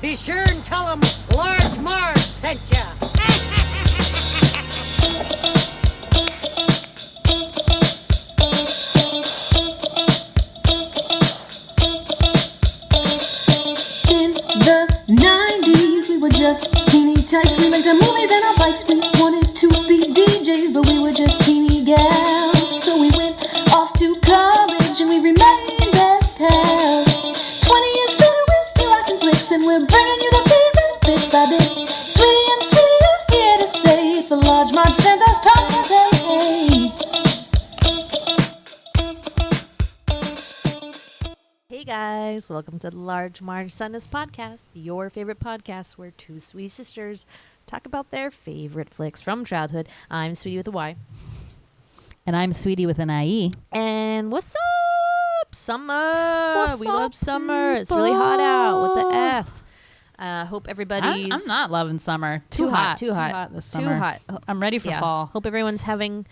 Be sure and tell them Large Marge sent ya. In the 90s, we were just teeny tykes. We went to movies and our bikes. We wanted to be DJs, but we were just teeny gals. So we went off to college and we remained best pals. 20 years later, we're still watching flicks and we're bringing you the favorite bit by bit. Sweetie and Sweetie are here to say it's the Large Marge Santa's podcast. Hey, hey. Hey guys, welcome to the Large Marge Santa's podcast, your favorite podcast where two sweet sisters talk about their favorite flicks from childhood. I'm Sweetie with a Y. And I'm Sweetie with an IE. And what's up? Summer. We love summer. It's really hot out with the F. Hope everybody's... I'm not loving summer. Too hot this summer. Too hot. I'm ready for fall. Hope everyone's having...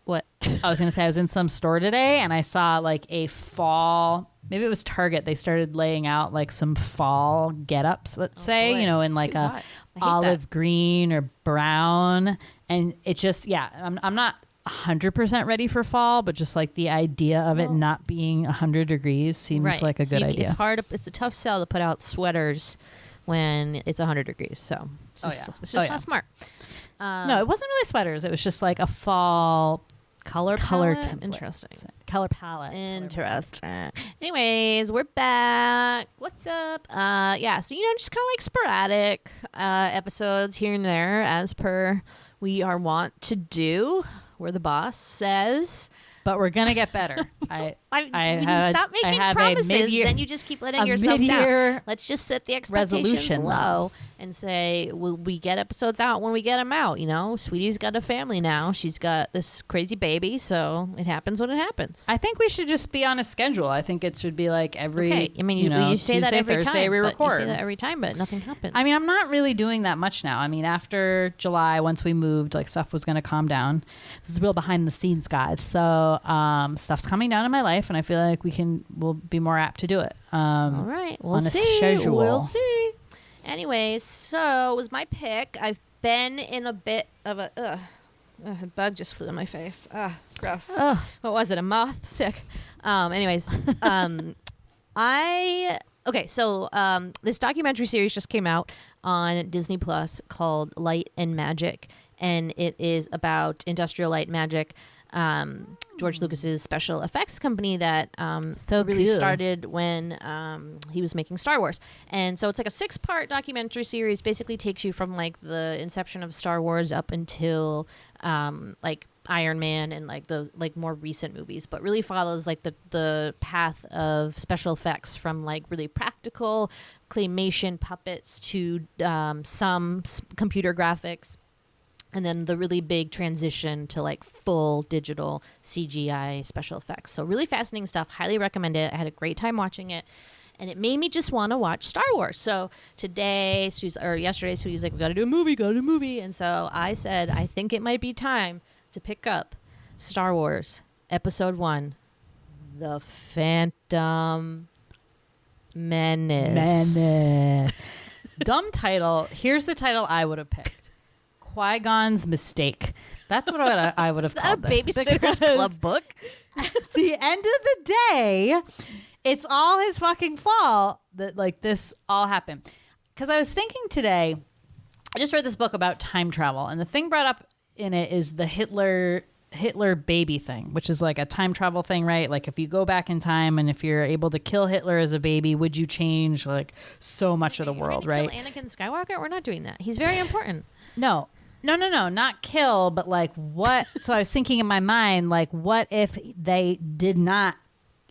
What? I was going to say I was in some store today and I saw like a fall, maybe it was Target. They started laying out like some fall get-ups, let's say, boy. you know, in like Too a hot. I hate olive that. green or brown. And it just, I'm not 100% ready for fall, but just like the idea of it not being 100 degrees seems like a good idea. It's hard. It's a tough sell to put out sweaters when it's 100 degrees. So it's just not smart. No, it wasn't really sweaters. It was just like a fall color template. Interesting. Color palette. Interesting. Anyways, we're back. What's up? So just kind of like sporadic episodes here and there as per we are wont to do, where the boss says. But we're going to get better. Stop making promises, then you just keep letting yourself down. Let's just set the expectations low and say, well, we get episodes out when we get them out, you know? Sweetie's got a family now. She's got this crazy baby, so it happens when it happens. I think we should just be on a schedule. I think it should be like every, you say that every Thursday time, we record. You say that every time, but nothing happens. I mean, I'm not really doing that much now. I mean, after July, once we moved, like stuff was going to calm down. This is real behind the scenes, guys. So stuff's coming down in my life, and I feel like we'll be more apt to do it. All right, we'll see. Schedule. We'll see. Anyways, so it was my pick. I've been in a bit of a bug just flew in my face. Gross. What was it? A moth? Sick. This documentary series just came out on Disney Plus called Light and Magic, and it is about Industrial Light and Magic, George Lucas's special effects company that really started when he was making Star Wars. And so it's like a 6-part documentary series, basically takes you from like the inception of Star Wars up until like Iron Man and like the like more recent movies, but really follows like the path of special effects from like really practical claymation puppets to some computer graphics. And then the really big transition to like full digital CGI special effects. So really fascinating stuff. Highly recommend it. I had a great time watching it. And it made me just want to watch Star Wars. So yesterday, Sue was like, we got to do a movie. And so I said, I think it might be time to pick up Star Wars Episode 1, The Phantom Menace. Dumb title. Here's the title I would have picked. Qui-Gon's Mistake. That's what I would have called this. Is that a Babysitter's Club book? At the end of the day, it's all his fucking fault that like this all happened. Because I was thinking today, I just read this book about time travel, and the thing brought up in it is the Hitler baby thing, which is like a time travel thing, right? Like if you go back in time and if you're able to kill Hitler as a baby, would you change like so much of the world, right? Kill Anakin Skywalker? We're not doing that. He's very important. No, not kill, but like what? So I was thinking in my mind, like what if they did not,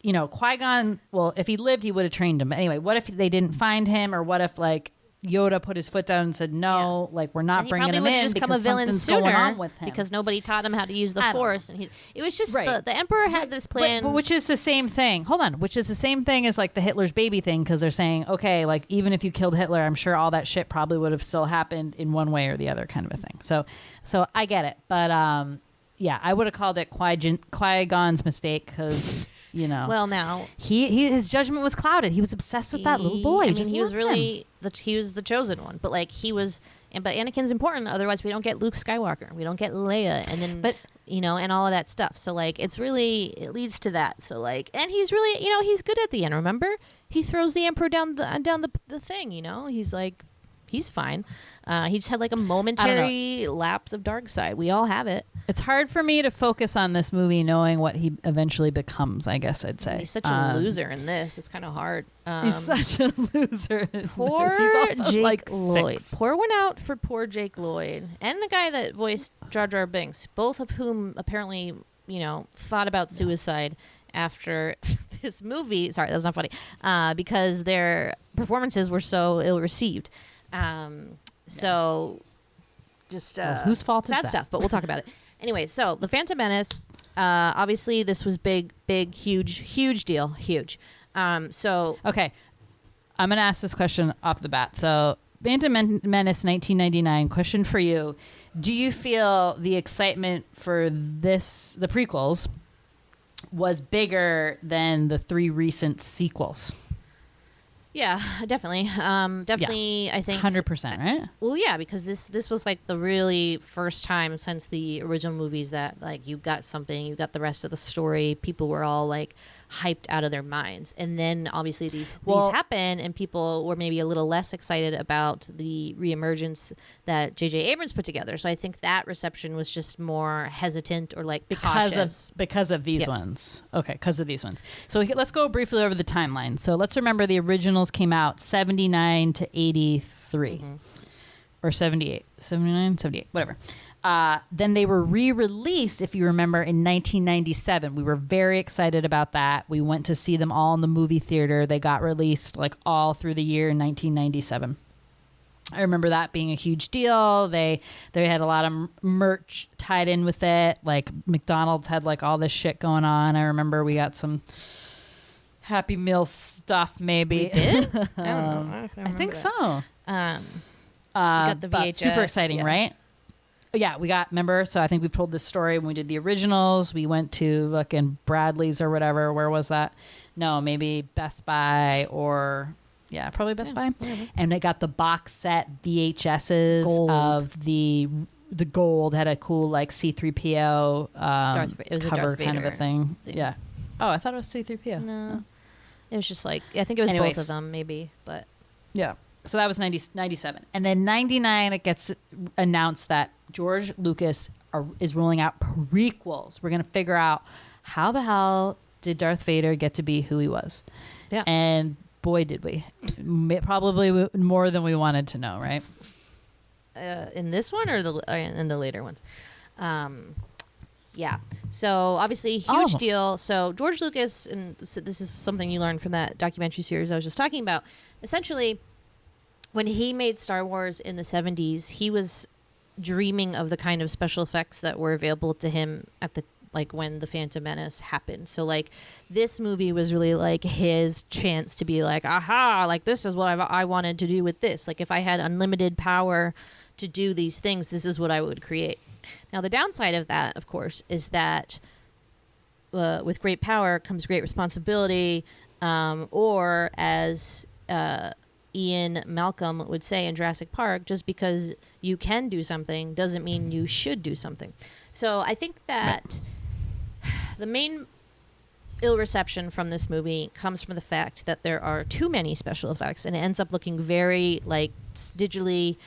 Qui-Gon, well, if he lived, he would have trained him. But anyway, what if they didn't find him, or what if like Yoda put his foot down and said, no, like we're not bringing him in because something's going on with him. Because nobody taught him how to use the Force. And it was just the Emperor had this plan. But which is the same thing. Hold on. Which is the same thing as like the Hitler's baby thing, because they're saying, okay, like even if you killed Hitler, I'm sure all that shit probably would have still happened in one way or the other kind of a thing. So I get it. But I would have called it Qui-Gon's Mistake because you know. Well, now his judgment was clouded. He was obsessed with that little boy. I Just mean, he was loved really him. he was the chosen one. But like but Anakin's important. Otherwise, we don't get Luke Skywalker. We don't get Leia, and then and all of that stuff. So like, it leads to that. So like, and he's really he's good at the end. Remember, he throws the Emperor down the thing. He's like. He's fine. He just had like a momentary lapse of dark side. We all have it. It's hard for me to focus on this movie knowing what he eventually becomes, I guess I'd say. He's such a loser in this. It's kind of hard. He's such a loser in poor this. He's also Jake like Lloyd. 6. Pour one out for poor Jake Lloyd. And the guy that voiced Jar Jar Binks, both of whom apparently, thought about suicide after this movie. Sorry, that's not funny. Because their performances were so ill-received. So just whose fault is sad that? stuff, but we'll talk about it. Anyway, so the Phantom Menace, obviously this was big, huge deal. Huge. So okay, I'm going to ask this question off the bat. So Phantom Menace 1999, question for you. Do you feel the excitement for the prequels was bigger than the 3 recent sequels? Yeah, definitely. Definitely, yeah. I think 100%, right? Well, yeah, because this was like the really first time since the original movies that like you got the rest of the story. People were all like hyped out of their minds, and then obviously these happen, and people were maybe a little less excited about the reemergence that J.J. Abrams put together. So I think that reception was just more hesitant or like cautious because of these ones. Okay, because of these ones. So let's go briefly over the timeline. So let's remember the originals came out 79 to 83 or 78, 79, 78, whatever. Then they were re-released, if you remember, in 1997. We were very excited about that. We went to see them all in the movie theater. They got released like all through the year in 1997. I remember that being a huge deal. They had a lot of merch tied in with it. Like McDonald's had like all this shit going on. I remember we got some Happy Meal stuff, maybe. We did? I don't know. I think so. We got the VHS. Super exciting, right? Yeah, we got, remember, so I think we've told this story when we did the originals. We went to fucking Bradley's or whatever. Where was that? No, maybe Best Buy or, yeah, probably Best Buy. Whatever. And they got the box set VHSs Gold. of the gold, had a cool like C-3PO it was a cover Darth kind of a Vader thing. thing. Yeah. Oh, I thought it was C-3PO. No. It was just like, I think it was Anyways. both of them maybe, but. Yeah. So that was 97. And then 99, it gets announced that George Lucas is rolling out prequels. We're going to figure out how the hell did Darth Vader get to be who he was. Yeah. And boy, did we. Probably more than we wanted to know, right? In this one or in the later ones? Yeah. So obviously, huge deal. So George Lucas, and this is something you learned from that documentary series I was just talking about. Essentially, when he made Star Wars in the 70s, he was dreaming of the kind of special effects that were available to him at the when the Phantom Menace happened. So like this movie was really like his chance to be like, aha, like this is what I wanted to do with this. Like if I had unlimited power to do these things, this is what I would create. Now the downside of that, of course, is that with great power comes great responsibility, or as Ian Malcolm would say in Jurassic Park, just because you can do something doesn't mean you should do something. So I think that the main ill reception from this movie comes from the fact that there are too many special effects, and it ends up looking very like digitally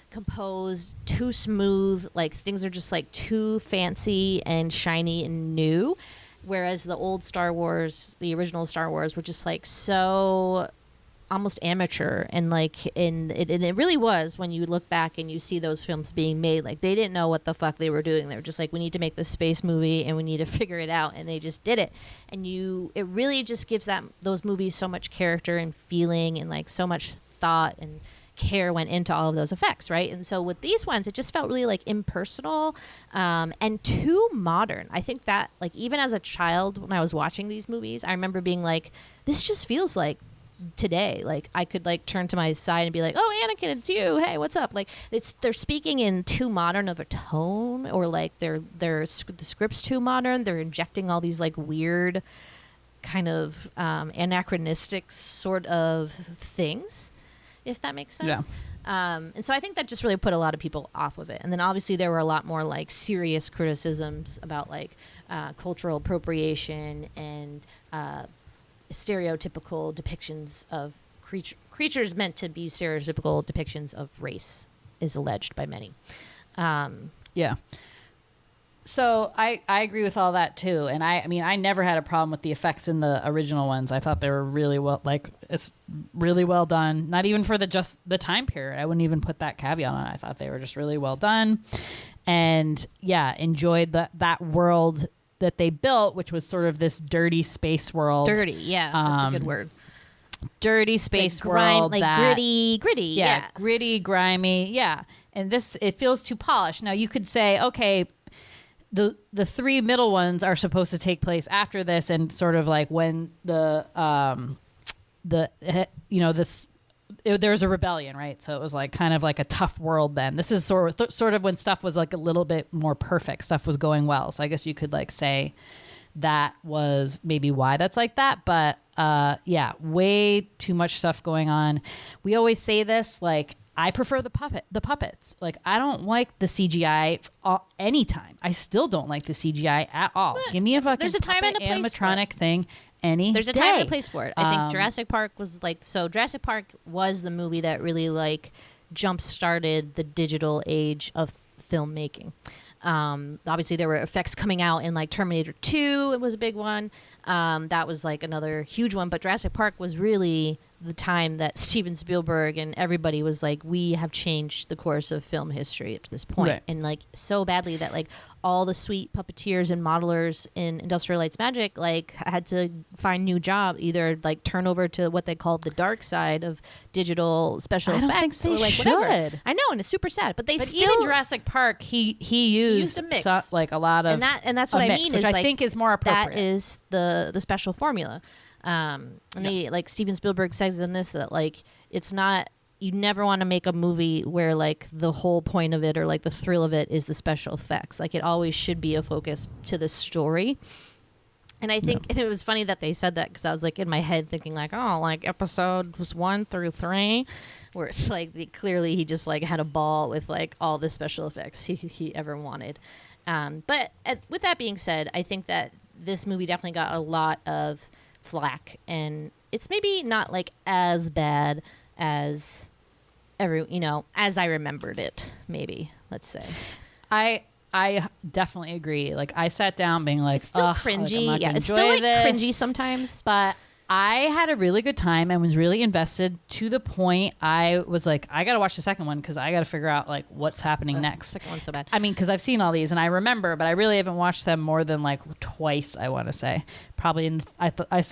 composed, too smooth, like things are just like too fancy and shiny and new, whereas the old Star Wars, the original Star Wars, were just like so almost amateur, and like it really was. When you look back and you see those films being made, like they didn't know what the fuck they were doing. They were just like, we need to make this space movie and we need to figure it out, and they just did it. And it really just gives those movies so much character and feeling, and like so much thought and care went into all of those effects, right? And so with these ones, it just felt really like impersonal and too modern. I think that like even as a child when I was watching these movies, I remember being like, this just feels like today. Like I could like turn to my side and be like, oh, Annakin, it's you, hey, what's up? Like they're speaking in too modern of a tone, or like the script's too modern. They're injecting all these like weird kind of anachronistic sort of things, if that makes sense. Yeah. And so I think that just really put a lot of people off of it. And then obviously there were a lot more like serious criticisms about like cultural appropriation and stereotypical depictions of creatures meant to be stereotypical depictions of race, is alleged by many. Yeah. So I agree with all that too, and I mean I never had a problem with the effects in the original ones. I thought they were really well, like it's really well done. Not even for just the time period. I wouldn't even put that caveat on it. I thought they were just really well done, and yeah, enjoyed that world that they built, which was sort of this dirty space world. Dirty, yeah, that's a good word. Dirty space like grime, world, like that, gritty, yeah, gritty, grimy, yeah. And this, it feels too polished. Now you could say, okay, the three middle ones are supposed to take place after this, and sort of like when there was a rebellion, right? So it was like kind of like a tough world then. This is sort of when stuff was like a little bit more perfect. Stuff was going well. So I guess you could like say that was maybe why that's like that. But yeah, way too much stuff going on. We always say this, like, I prefer the puppets. Like, I don't like the CGI anytime. I still don't like the CGI at all. But give me a fucking there's a time and a place animatronic thing any There's a day. time and a place for it. I think Jurassic Park was like, so Jurassic Park was the movie that really like jump started the digital age of filmmaking. Obviously there were effects coming out in like Terminator 2. It was a big one. That was like another huge one, but Jurassic Park was really the time that Steven Spielberg and everybody was like, we have changed the course of film history up to this point. Right. And like so badly that like all the sweet puppeteers and modelers in Industrial Lights Magic like had to find new jobs, either like turn over to what they called the dark side of digital special effects or like whatever. I know, and it's super sad, but still, even Jurassic Park, he used a mix. like a lot of, and that's what I mean, which is I like, think is more appropriate. that is the special formula. And they like Steven Spielberg says in this that like it's not, you never want to make a movie where like the whole point of it or like the thrill of it is the special effects. Like it always should be a focus to the story. And I think and it was funny that they said that, because I was like in my head thinking like, oh, like episodes 1 through 3, where it's like clearly he just like had a ball with like all the special effects he ever wanted. But with that being said, I think that this movie definitely got a lot of flack, and it's maybe not like as bad as as I remembered it, maybe, let's say. I definitely agree. Like I sat down being like, it's still cringy. Like, it's still like cringy sometimes, but I had a really good time and was really invested, to the point I was like, I got to watch the second one because I got to figure out like what's happening next. The second one's so bad. I mean, because I've seen all these and I remember, but I really haven't watched them more than like twice, I want to say. Probably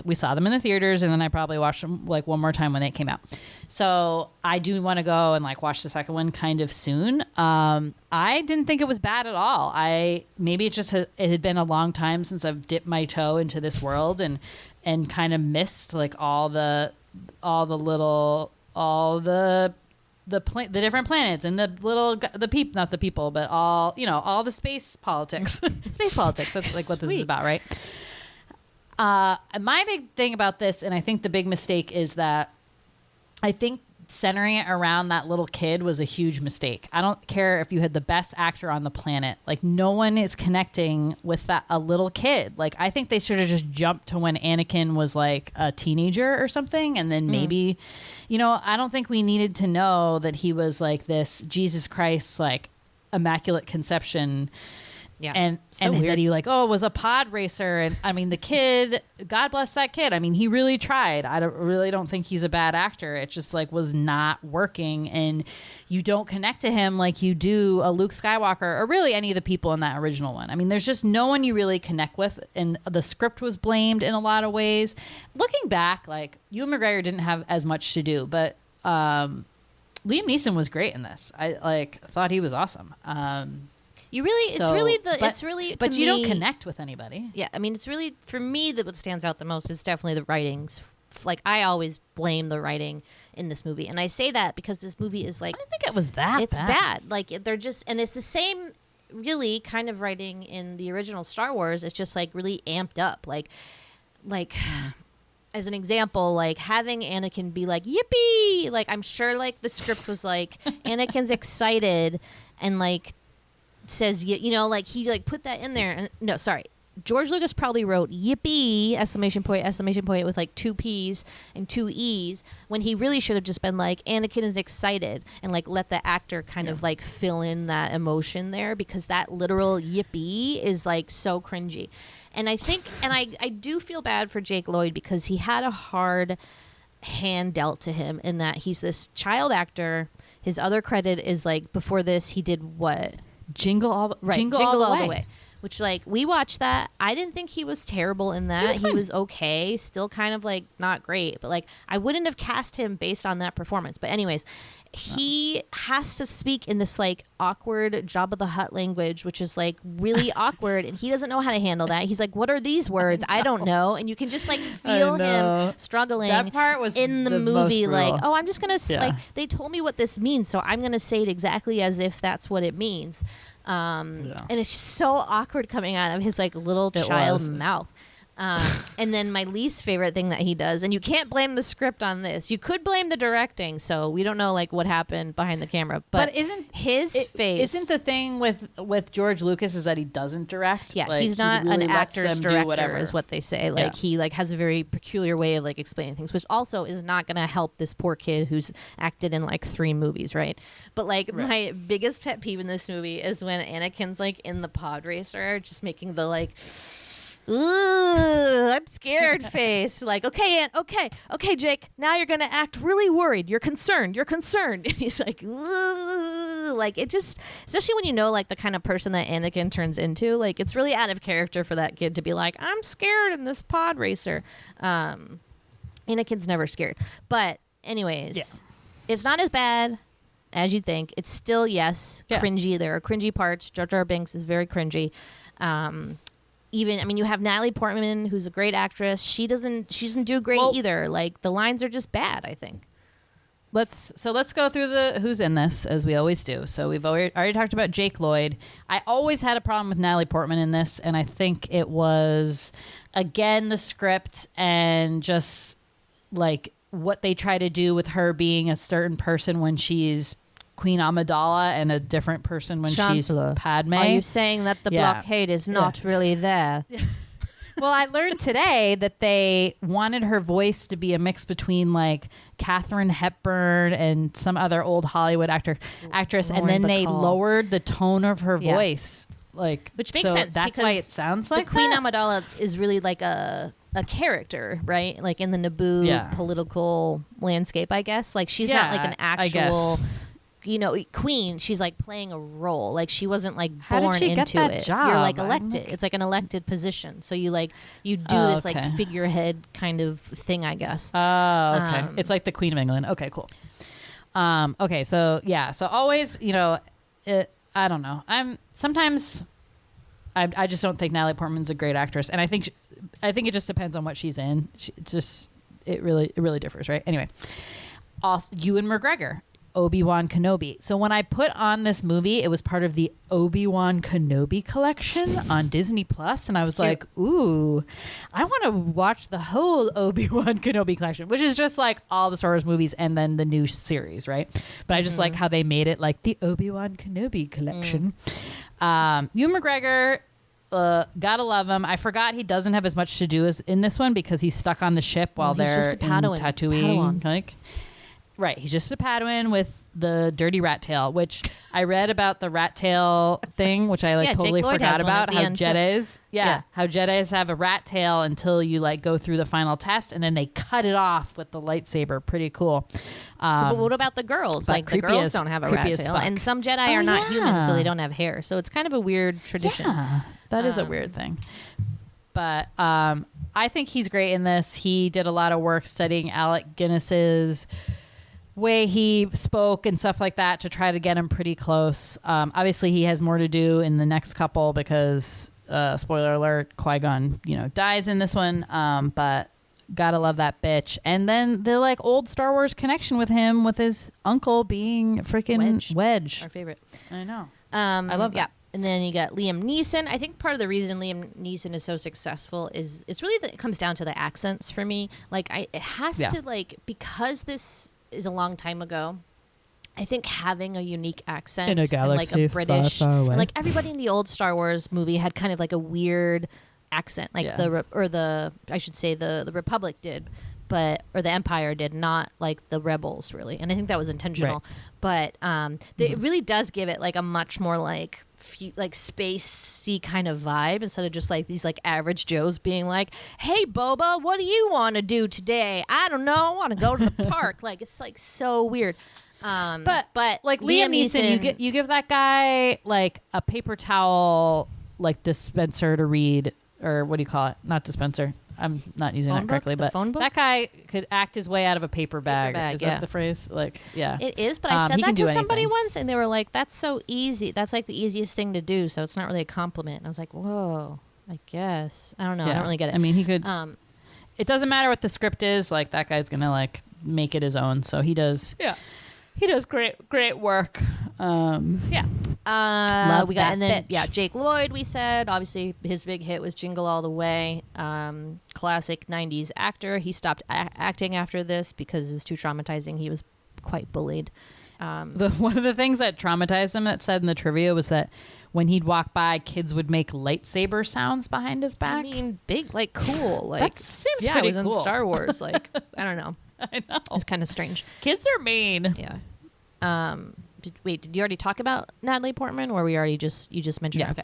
we saw them in the theaters, and then I probably watched them like one more time when they came out. So I do want to go and like watch the second one kind of soon. I didn't think it was bad at all. Maybe it just it had been a long time since I've dipped my toe into this world and kind of missed like all the different planets and not the people, but all the space politics. Space politics. That's like what this is about, right? My big thing about this, and I think the big mistake, is that I think centering it around that little kid was a huge mistake. I don't care if you had the best actor on the planet. Like, no one is connecting with a little kid. Like, I think they should have just jumped to when Anakin was like a teenager or something. And then maybe, I don't think we needed to know that he was like this Jesus Christ, like immaculate conception. Yeah. And that he was a pod racer. And I mean, the kid, God bless that kid. I mean, he really tried. I really don't think he's a bad actor. It just like was not working. And you don't connect to him like you do a Luke Skywalker or really any of the people in that original one. I mean, there's just no one you really connect with. And the script was blamed in a lot of ways. Looking back, like, Ewan McGregor didn't have as much to do, but Liam Neeson was great in this. I thought he was awesome. But you don't connect with anybody. Yeah, I mean, it's really, for me, that what stands out the most is definitely the writings. Like, I always blame the writing in this movie, and I say that because this movie is like, I don't think it was that it's bad. Like, they're just, and it's the same really kind of writing in the original Star Wars. It's just like really amped up. Like, like as an example, like having Anakin be like yippee, like I'm sure like the script was like Anakin's excited and like says like he like put that in there. And no, sorry, George Lucas probably wrote yippee exclamation point with like 2 P's and 2 E's when he really should have just been like Anakin is excited and like let the actor kind of like fill in that emotion there, because that literal yippee is like so cringy. And I think, and I do feel bad for Jake Lloyd because he had a hard hand dealt to him in that he's this child actor. His other credit is like before this he did what? Jingle All the Way. Which, like, we watched that. I didn't think he was terrible in that. He was okay. Still kind of, like, not great. But, like, I wouldn't have cast him based on that performance. But anyways, he has to speak in this, like, awkward Jabba the Hutt language, which is, like, really awkward. And he doesn't know how to handle that. He's like, what are these words? I don't know. And you can just, like, feel him struggling. That part was in the movie. Like, oh, I'm just going to, like, they told me what this means, so I'm going to say it exactly as if that's what it means. And it's just so awkward coming out of his like little child mouth. And then my least favorite thing that he does, and you can't blame the script on this. You could blame the directing, so we don't know like what happened behind the camera. But isn't his face? Isn't the thing with George Lucas is that he doesn't direct? Yeah, like, he's not really an actor's director, is what they say. Like Yeah. he like has a very peculiar way of like explaining things, which also is not going to help this poor kid who's acted in like 3 movies, right? But like my biggest pet peeve in this movie is when Anakin's like in the pod racer, just making the like, ooh, I'm scared face. Like, okay, Aunt, okay, Jake, now you're going to act really worried. You're concerned. And he's like, ooh. Like, it just, especially when you know, like, the kind of person that Anakin turns into, like, it's really out of character for that kid to be like, I'm scared in this pod racer. Anakin's never scared. But anyways, it's not as bad as you'd think. It's still, cringy. There are cringy parts. Jar Jar Binks is very cringy. Even, I mean, you have Natalie Portman, who's a great actress. She doesn't do great either. Like, the lines are just bad, I think. Let's go through the who's in this, as we always do. So we've already talked about Jake Lloyd. I always had a problem with Natalie Portman in this, and I think it was, again, the script and just, like, what they try to do with her being a certain person when she's Queen Amidala and a different person when Chancellor, she's Padme. Are you saying that the blockade is not really there? Well, I learned today that they wanted her voice to be a mix between like Katharine Hepburn and some other old Hollywood actress, and then they lowered the tone of her voice, like, which makes sense. That's why it sounds like the Queen Amidala is really like a character, right? Like in the Naboo political landscape, I guess. Like she's not like an actual, queen. She's like playing a role. Like she wasn't like born into it. Job? You're like elected. It's like an elected position. So you do this like figurehead kind of thing, I guess. Oh, okay. It's like the Queen of England. Okay, cool. Okay, so always, I don't know. I just don't think Natalie Portman's a great actress, and I think it just depends on what she's in. It really differs, right? Anyway, Ewan McGregor, Obi-Wan Kenobi. So when I put on this movie, it was part of the Obi-Wan Kenobi collection on Disney Plus, and I was like, ooh, I want to watch the whole Obi-Wan Kenobi collection, which is just like all the Star Wars movies and then the new series, right? But I just like how they made it like the Obi-Wan Kenobi collection. Ewan McGregor, gotta love him. I forgot he doesn't have as much to do as in this one because he's stuck on the ship while they're just a Padawan. in Tatooine. Right, he's just a Padawan with the dirty rat tail, which I read about the rat tail thing, which I totally forgot about. How Jedis, how Jedis have a rat tail until you go through the final test, and then they cut it off with the lightsaber. Pretty cool. But what about the girls? Like the girls don't have a rat tail, and some Jedi are not human, so they don't have hair. So it's kind of a weird tradition. Yeah, that is a weird thing. But I think he's great in this. He did a lot of work studying Alec Guinness's way he spoke and stuff like that to try to get him pretty close. Obviously, he has more to do in the next couple because, spoiler alert, Qui-Gon, dies in this one. But gotta love that bitch. And then the old Star Wars connection with him, with his uncle being freaking Wedge. Our favorite. I know. I love that. And then you got Liam Neeson. I think part of the reason Liam Neeson is so successful is it's really it comes down to the accents for me. Like it has to like, because this is a long time ago, I think having a unique accent in a galaxy and like a British, far, far away. and like everybody in the old Star Wars movie had kind of like a weird accent, like the Republic did, but or the Empire did, not like the Rebels really. And I think that was intentional, but it really does give it like a much more like spacey kind of vibe, instead of just like these like average Joes being like, "Hey Boba, what do you want to do today?" "I don't know, I want to go to the park." Like it's like so weird. But like Liam Neeson, you give that guy like a paper towel like dispenser to read, or what do you call it? Not dispenser. I'm not using that correctly, but that guy could act his way out of a paper bag. Is that the phrase? Like, yeah, it is. But I said that to somebody once, and they were like, "That's so easy. That's like the easiest thing to do. So it's not really a compliment." And I was like, "Whoa, I guess I don't know. I don't really get it." I mean, he could. It doesn't matter what the script is. Like that guy's gonna like make it his own. So he does. Yeah. He does great work. We got, and then Jake Lloyd. We said obviously his big hit was Jingle All the Way. Classic '90s actor. He stopped acting after this because it was too traumatizing. He was quite bullied. One of the things that traumatized him, that said in the trivia, was that when he'd walk by, kids would make lightsaber sounds behind his back. I mean, big, like cool, like that seems pretty it was cool. in Star Wars. Like I don't know. I know. It's kind of strange. Kids are mean. Yeah. Did you already talk about Natalie Portman, or you just mentioned her? Okay.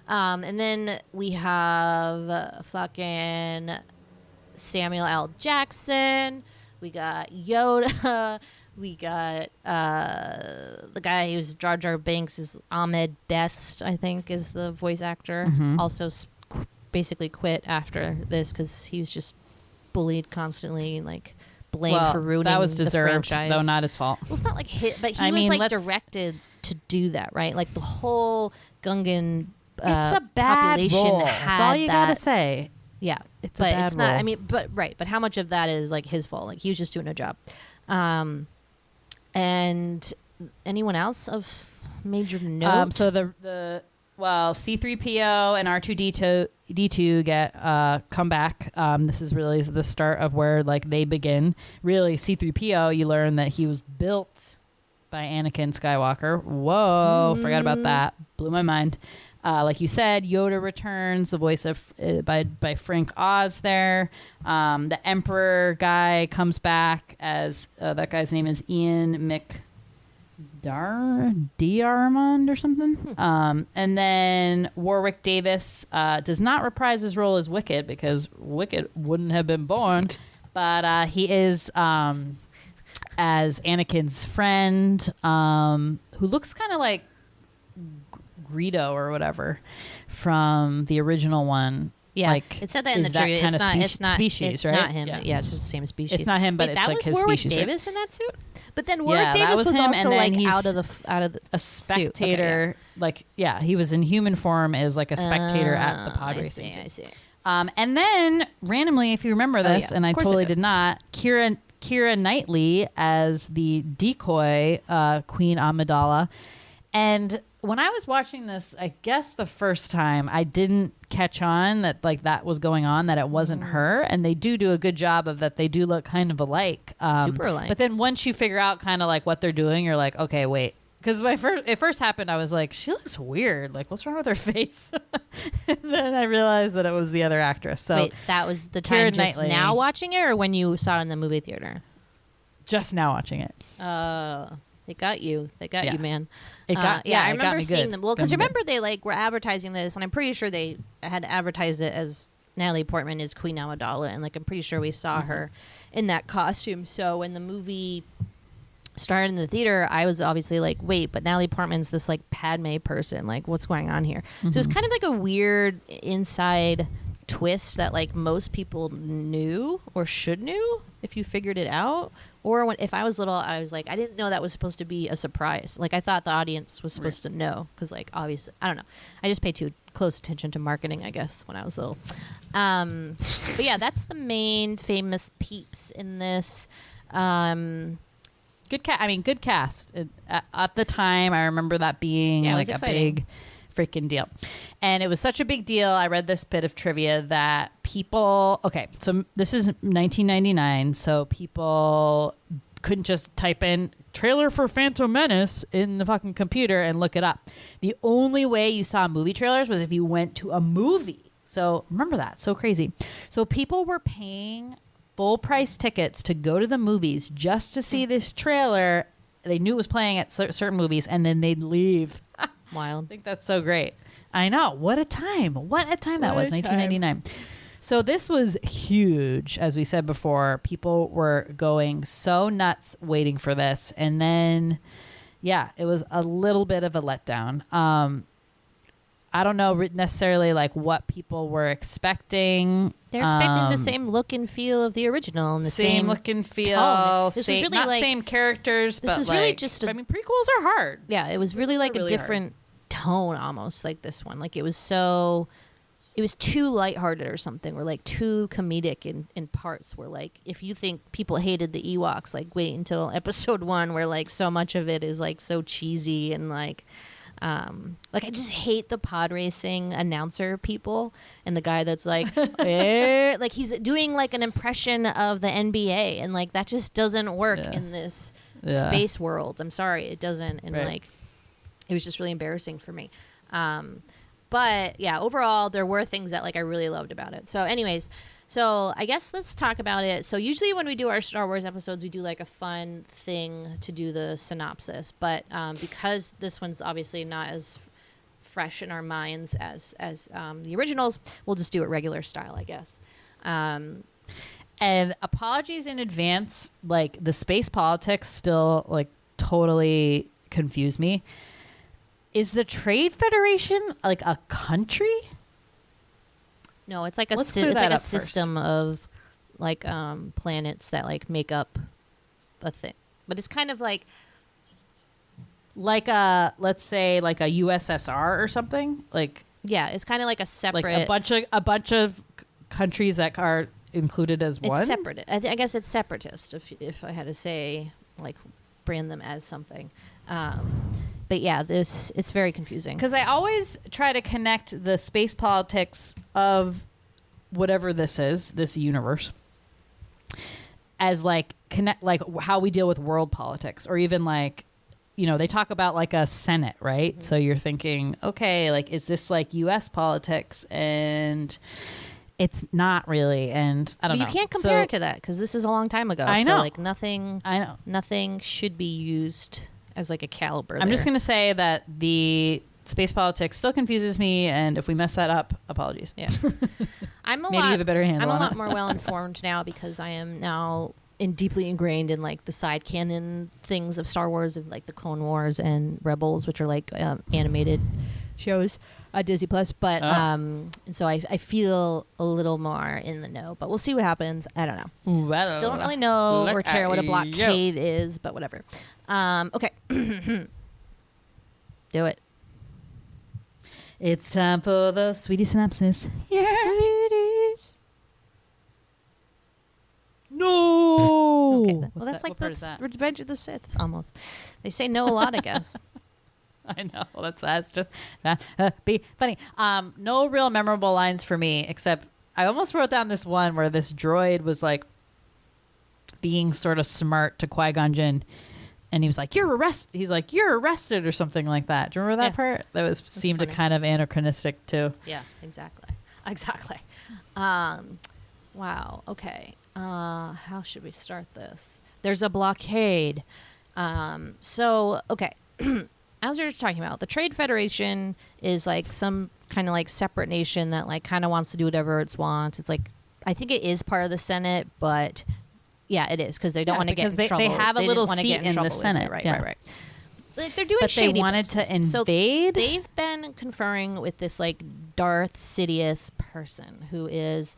And then we have fucking Samuel L. Jackson. We got Yoda. We got the guy who's Jar Jar Binks is Ahmed Best, I think, is the voice actor. Also basically quit after this because he was just bullied constantly, like blamed for ruining that was deserved, the franchise. though not his fault. Well, it's not like hit, but he was like directed to do that, right? Like the whole Gungan it's a bad population role. had That's all you that. Gotta say. Yeah, it's but a bad it's not. role. I mean, but how much of that is like his fault? Like he was just doing a job. And anyone else of major note? So C-3PO and R2D2 get come back. This is really the start of where like they begin. Really, C-3PO, you learn that he was built by Anakin Skywalker. Whoa, forgot about that. Blew my mind. Like you said, Yoda returns, the voice of by Frank Oz there. The Emperor guy comes back as that guy's name is Ian D'Armond or something. And then Warwick Davis does not reprise his role as Wicket because Wicket wouldn't have been born, but he is as Anakin's friend, who looks kind of like Greedo or whatever from the original one. Yeah, like, it said that in the trivia. It's not species, it's right? not him. Yeah, it's just the same species. It's not him, but Wait, it's that like was his Warwick species. Davis in that suit. But then Warwick Davis was him, also like out of the a spectator. Suit. Okay, like he was in human form as like a spectator at the pod racing. I see. And then randomly, if you remember this, and I totally did not, Keira Knightley as the decoy Queen Amidala. And when I was watching this, I guess the first time, I didn't catch on that like that was going on, that it wasn't her. And they do a good job of that. They do look kind of alike. Super alike. But then once you figure out kind of like what they're doing, you're like, okay, wait. Because when it first happened, I was like, she looks weird. Like, what's wrong with her face? And then I realized that it was the other actress. So wait, that was the time Keira just Knightley. now watching it, or when you saw it in the movie theater? Just now watching it. They got you. They got you, man. It got I it got remember me seeing good. them. Well, because Got me remember they like were advertising this, and I'm pretty sure they had advertised it as Natalie Portman is Queen Amidala, and like I'm pretty sure we saw her in that costume. So when the movie started in the theater, I was obviously like, wait, but Natalie Portman's this like Padme person. Like, what's going on here? So it's kind of like a weird inside twist that like most people knew or should knew if you figured it out. Or if I was little, I was like, I didn't know that was supposed to be a surprise. Like, I thought the audience was supposed to know. Because, like, obviously, I don't know. I just paid too close attention to marketing, I guess, when I was little. But, yeah, that's the main famous peeps in this. Good cast. At the time, I remember that being like a big freaking deal. And it was such a big deal. I read this bit of trivia that people, okay, so this is 1999, so people couldn't just type in trailer for Phantom Menace in the fucking computer and look it up. The only way you saw movie trailers was if you went to a movie. So remember that. So crazy. So people were paying full price tickets to go to the movies just to see this trailer. They knew it was playing at certain movies, and then they'd leave. Wild. I think that's so great. I know. What a time. What a time that was, 1999. So this was huge, as we said before. People were going so nuts waiting for this. And then, yeah, it was a little bit of a letdown. I don't know necessarily like what people were expecting. They're expecting the same look and feel of the original, and the same look and feel. tone. This was Same, really not like, same characters, this but was like, really just I mean, prequels are hard. yeah, it was really like really a different tone, almost like this one. Like it was too lighthearted or something, or like too comedic in parts. Where like if you think people hated the Ewoks, like wait until episode 1, where like so much of it is like so cheesy and like I just hate the pod racing announcer people and the guy that's like like he's doing like an impression of the NBA, and like that just doesn't work in this space world. I'm sorry, it doesn't. And like it was just really embarrassing for me. But yeah, overall there were things that like I really loved about it. So anyways, so I guess let's talk about it. So usually when we do our Star Wars episodes, we do like a fun thing to do the synopsis. But because this one's obviously not as fresh in our minds as the originals, we'll just do it regular style, I guess. And apologies in advance. Like the space politics still like totally confuse me. Is the Trade Federation like a country? No, it's like a Let's clear that up first. system of like planets that like make up a thing. But it's kind of like a, let's say like a USSR or something. Like yeah, it's kind of like a separate, like a bunch of countries that are included as one. It's separate. I guess it's separatist. If I had to say, like, brand them as something. But yeah, it's very confusing. Because I always try to connect the space politics of whatever this is, this universe, as like how we deal with world politics, or even like, you know, they talk about like a Senate, right? Mm-hmm. So you're thinking, okay, like, is this like U.S. politics? And it's not really. And I don't know. You can't compare it to that because this is a long time ago. I know. So like nothing should be used as like a caliber. I'm just going to say that the space politics still confuses me, and if we mess that up, apologies. Yeah. Maybe you have a better handle on I'm a lot it. more well informed now because I am now deeply ingrained in like the side canon things of Star Wars, and like the Clone Wars and Rebels, which are like animated shows at Disney Plus. But and so I feel a little more in the know. But we'll see what happens. I don't know. Well, still don't really know or care what a blockade is, but whatever. Okay. Do it. It's time for the sweetie synopsis. Yeah. Sweeties. No. Okay. Well, that's like the Revenge of the Sith almost. They say no a lot, I guess. I know. Well, that's just be funny. No real memorable lines for me, except I almost wrote down this one where this droid was like being sort of smart to Qui-Gon Jinn. And he was like, "You're arrested." He's like, "You're arrested," or something like that. Do you remember that part? That seemed funny. kind of anachronistic too. Yeah, exactly. Wow. Okay. How should we start this? There's a blockade. So okay. As we were talking about, the Trade Federation is like some kind of like separate nation that like kind of wants to do whatever it wants. It's like, I think it is part of the Senate, but yeah, it is because they don't want to get in trouble. They have a little seat in the Senate. Right. Like, they're doing but shady they wanted business. to invade. So they've been conferring with this like Darcidius person who is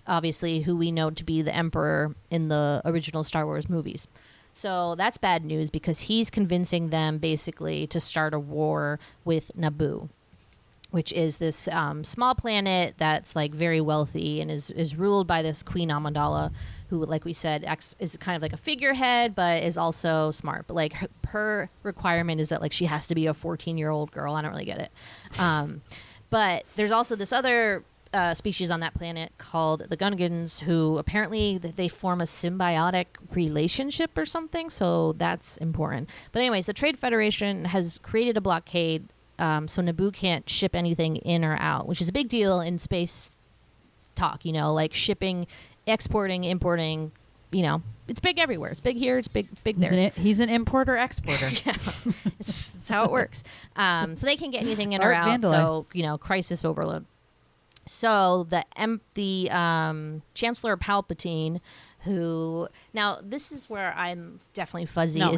obviously who we know to be the Emperor in the original Star Wars movies. So that's bad news because he's convincing them basically to start a war with Naboo. which is this small planet that's like very wealthy and is ruled by this Queen Amidala, who, like we said, is kind of like a figurehead, but is also smart. But like her requirement is that like she has to be a 14-year-old girl. I don't really get it. But there's also this other species on that planet called the Gungans, who apparently they form a symbiotic relationship or something. So that's important. But anyways, the Trade Federation has created a blockade. So Naboo can't ship anything in or out, which is a big deal in space talk, you know, like shipping, exporting, importing, you know, it's big everywhere. It's big here. It's big there. He's an importer exporter. Yeah, it's how it works. So they can't get anything in or Art out. Vandelay. So, you know, crisis overload. So the Chancellor Palpatine, who now this is where I'm definitely fuzzy. No.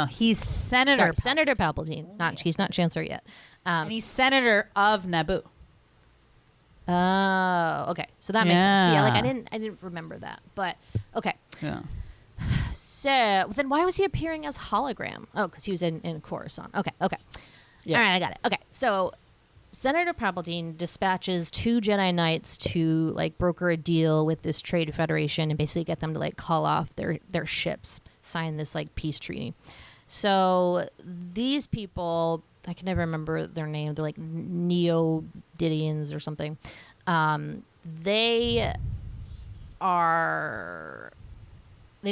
He's Senator. Senator Palpatine. He's not Chancellor yet. And he's Senator of Naboo. Oh, okay. So that makes sense. Yeah, like Yeah. I didn't remember that, but okay. Yeah. So then, why was he appearing as hologram? Oh, because he was in Coruscant. Okay. Yeah. All right, I got it. Okay, so Senator Palpatine dispatches 2 Jedi Knights to like broker a deal with this Trade Federation and basically get them to like call off their ships, sign this like peace treaty. So these people, I can never remember their name. They're like Neo-Didians or something. They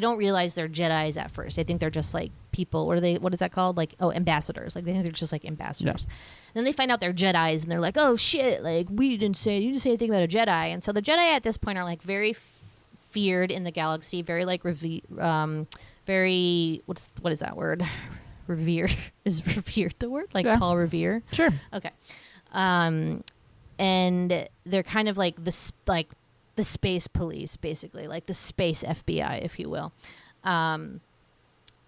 don't realize they're Jedis at first. They think they're just like people. What is that called? Like, ambassadors. Like they think they're just like ambassadors. Yeah. Then they find out they're Jedis and they're like, oh shit, like you didn't say anything about a Jedi. And so the Jedi at this point are like very feared in the galaxy, very like very what is that word? Revere. Is revered the word? Like Paul Revere? Sure. Okay. And they're kind of like the space police, basically, like the space FBI, if you will.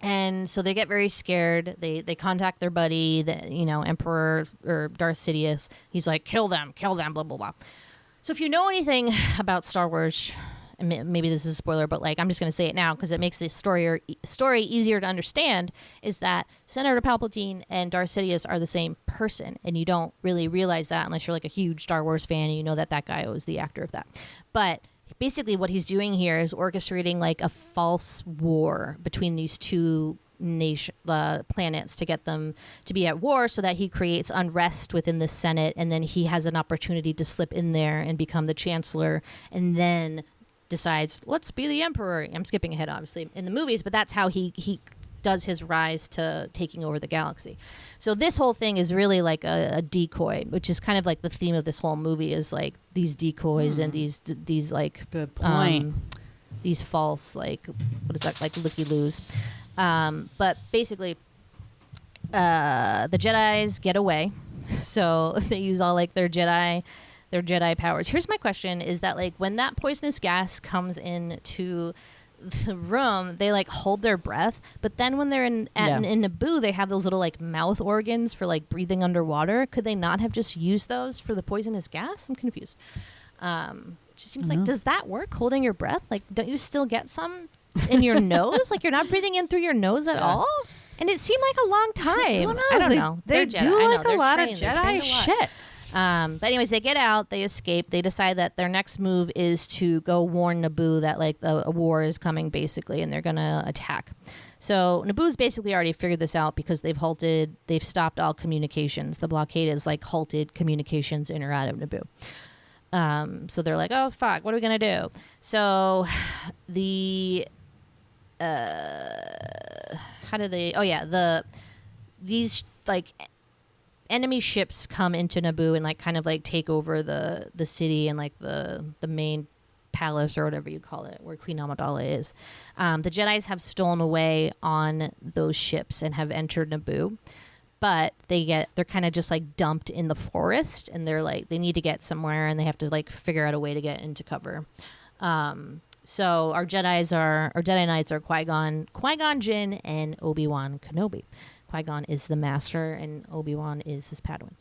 And so they get very scared. They contact their buddy, Emperor or Darcidius. He's like, kill them, blah, blah, blah. So if you know anything about Star Wars, and maybe this is a spoiler, but like I'm just going to say it now because it makes the story easier to understand, is that Senator Palpatine and Darcidius are the same person, and you don't really realize that unless you're like a huge Star Wars fan and you know that guy was the actor of that. But basically what he's doing here is orchestrating like a false war between these two planets to get them to be at war so that he creates unrest within the Senate, and then he has an opportunity to slip in there and become the chancellor, and then decides, let's be the emperor. I'm skipping ahead, obviously, in the movies, but that's how he does his rise to taking over the galaxy. So this whole thing is really like a decoy, which is kind of like the theme of this whole movie, is like these decoys and these like good point. These false, like, what is that, like looky-loos. But basically, the Jedis get away, so they use all like their Jedi powers. Here's my question: is that like when that poisonous gas comes into the room, they like hold their breath, but then when they're in Naboo, they have those little like mouth organs for like breathing underwater. Could they not have just used those for the poisonous gas? I'm confused. It just seems like, does that work? Holding your breath, like, don't you still get some in your nose? Like you're not breathing in through your nose at all? And it seemed like a long time. Who knows? I don't know. They They're do Jedi. like a lot of Jedi shit. But anyways, they get out, they escape, they decide that their next move is to go warn Naboo that like a war is coming, basically, and they're gonna attack. So Naboo's basically already figured this out because they've stopped all communications. The blockade has like halted communications in or out of Naboo. So they're like, oh fuck, what are we gonna do? So these like enemy ships come into Naboo and like kind of like take over the city and like the main palace or whatever you call it, where Queen Amidala is. The Jedis have stolen away on those ships and have entered Naboo, but they're kind of just like dumped in the forest, and they're like, they need to get somewhere and they have to like figure out a way to get into cover. So our Jedi Knights are Qui-Gon Jinn, and Obi-Wan Kenobi. Qui-Gon is the master and Obi-Wan is his Padawan.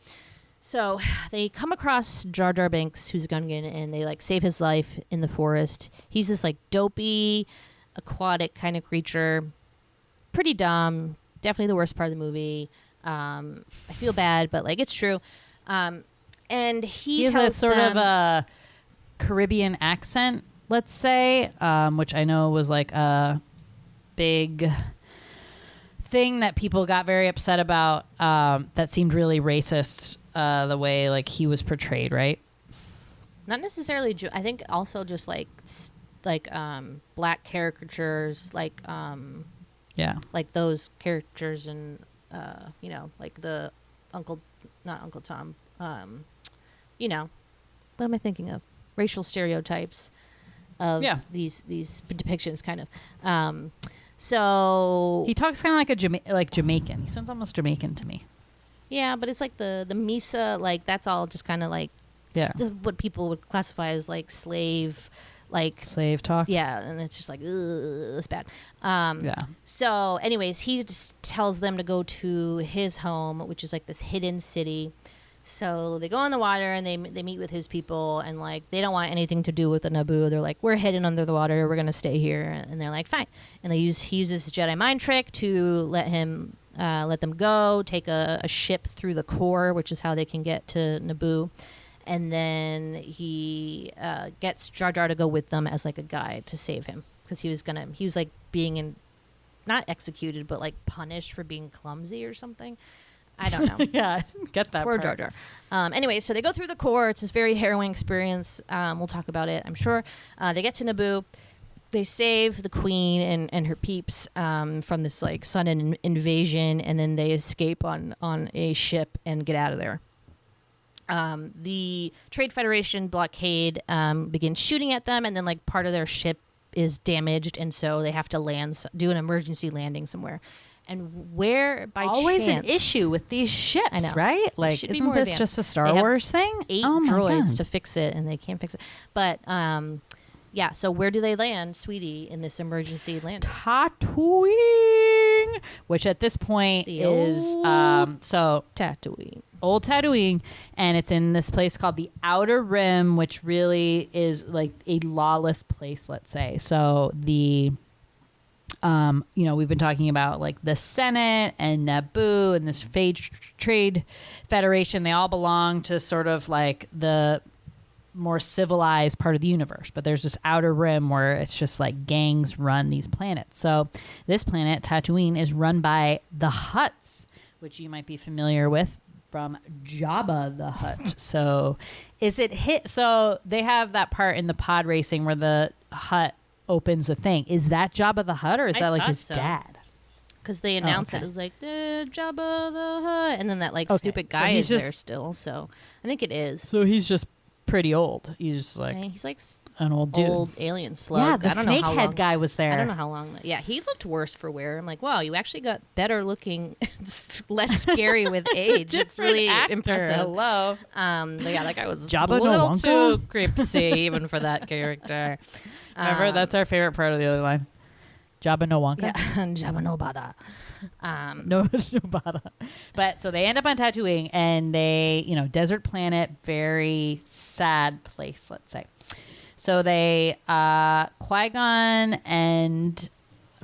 So they come across Jar Jar Binks, who's a Gungan, and they like save his life in the forest. He's this like dopey, aquatic kind of creature. Pretty dumb. Definitely the worst part of the movie. I feel bad, but like it's true. And he has tells a sort them, of a Caribbean accent, let's say, which I know was like a big thing that people got very upset about. That seemed really racist, the way like he was portrayed, right? not necessarily. I think also just like black caricatures, like like those characters in like the not Uncle Tom. What am I thinking of? Racial stereotypes of these depictions, kind of. So he talks kind of like Jamaican. He sounds almost Jamaican to me. Yeah, but it's like the Misa, like that's all just kind of like what people would classify as like slave talk. Yeah, and it's just like, ugh, it's bad. So anyways, he just tells them to go to his home, which is like this hidden city. So they go on the water and they meet with his people, and like they don't want anything to do with the Naboo. They're like, we're hidden under the water. We're gonna stay here, and they're like, fine. And he uses his Jedi mind trick to let them go, take a ship through the core, which is how they can get to Naboo. And then he gets Jar Jar to go with them as like a guide to save him, because he was like being not executed, but like punished for being clumsy or something. I don't know. Yeah, I didn't get that Poor part. Jar Jar. Anyway, so they go through the core. It's this very harrowing experience. We'll talk about it, I'm sure. They get to Naboo. They save the queen and her peeps from this like sudden invasion, and then they escape on a ship and get out of there. The Trade Federation blockade begins shooting at them, and then like part of their ship is damaged, and so they have to do an emergency landing somewhere. And where by always chance, an issue with these ships, I know. right? Like, should be isn't more this advanced. just a Star Wars thing? 8 oh my droids God. to fix it, and they can't fix it. But yeah. So where do they land, sweetie, in this emergency landing? Tatooine, which at this point is Tatooine. Old Tatooine, and it's in this place called the Outer Rim, which really is like a lawless place, let's say. So the we've been talking about like the Senate and Naboo and this Trade Federation. They all belong to sort of like the more civilized part of the universe, but there's this Outer Rim where it's just like gangs run these planets. So this planet, Tatooine, is run by the Hutts, which you might be familiar with from Jabba the Hutt. So so they have that part in the pod racing where the Hutt opens the thing. Is that Jabba the Hutt, or is that like his dad? Because they announce it as like the Jabba the Hutt, and then that like stupid guy is there still. So I think it is. So he's just pretty old. He's like an old dude, old alien slug. Yeah, the snakehead guy was there. I don't know how long. Yeah, he looked worse for wear. I'm like, wow, you actually got better looking, less scary with age. It's really impressive. Hello. But yeah, that guy was Jabba a little no too creepy even for that character. Remember, that's our favorite part of the other line. Jabba no Wonka. Yeah, Jabba no Bada. No Bada. But so they end up on Tatooine, and they, desert planet, very sad place, let's say. So they, Qui-Gon and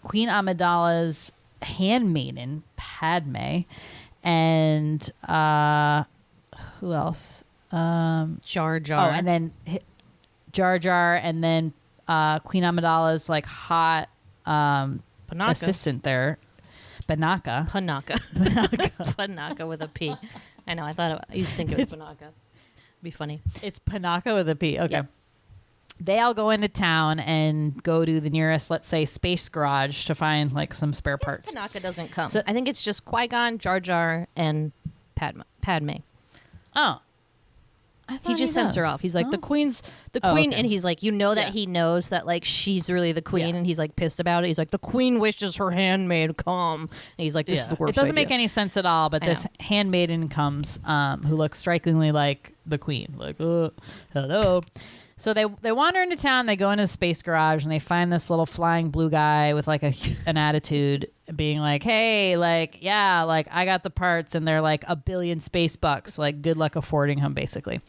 Queen Amidala's handmaiden, Padme, and who else? Jar Jar. Oh, and then Jar Jar, and then Queen Amidala's like hot assistant there, Panaka. Panaka with a P. I know. I used to think it was Panaka. Be funny. It's Panaka with a P. Okay. Yep. They all go into town and go to the nearest, let's say, space garage to find like some spare parts. Panaka doesn't come. So, I think it's just Qui-Gon, Jar Jar, and Padme. Oh. He just sends her off. He's like, the queen's the queen, okay. And he's like, that he knows that like she's really the queen, and he's like pissed about it. He's like, the queen wishes her handmaid come, and he's like, this is the worst. It doesn't idea. make any sense at all. But this handmaiden comes, who looks strikingly like the queen. Like, hello. So they wander into town. They go into the space garage, and they find this little flying blue guy with like an attitude, being like, hey, like, yeah, like I got the parts, and they're like $1 billion space bucks. Like, good luck affording them, basically.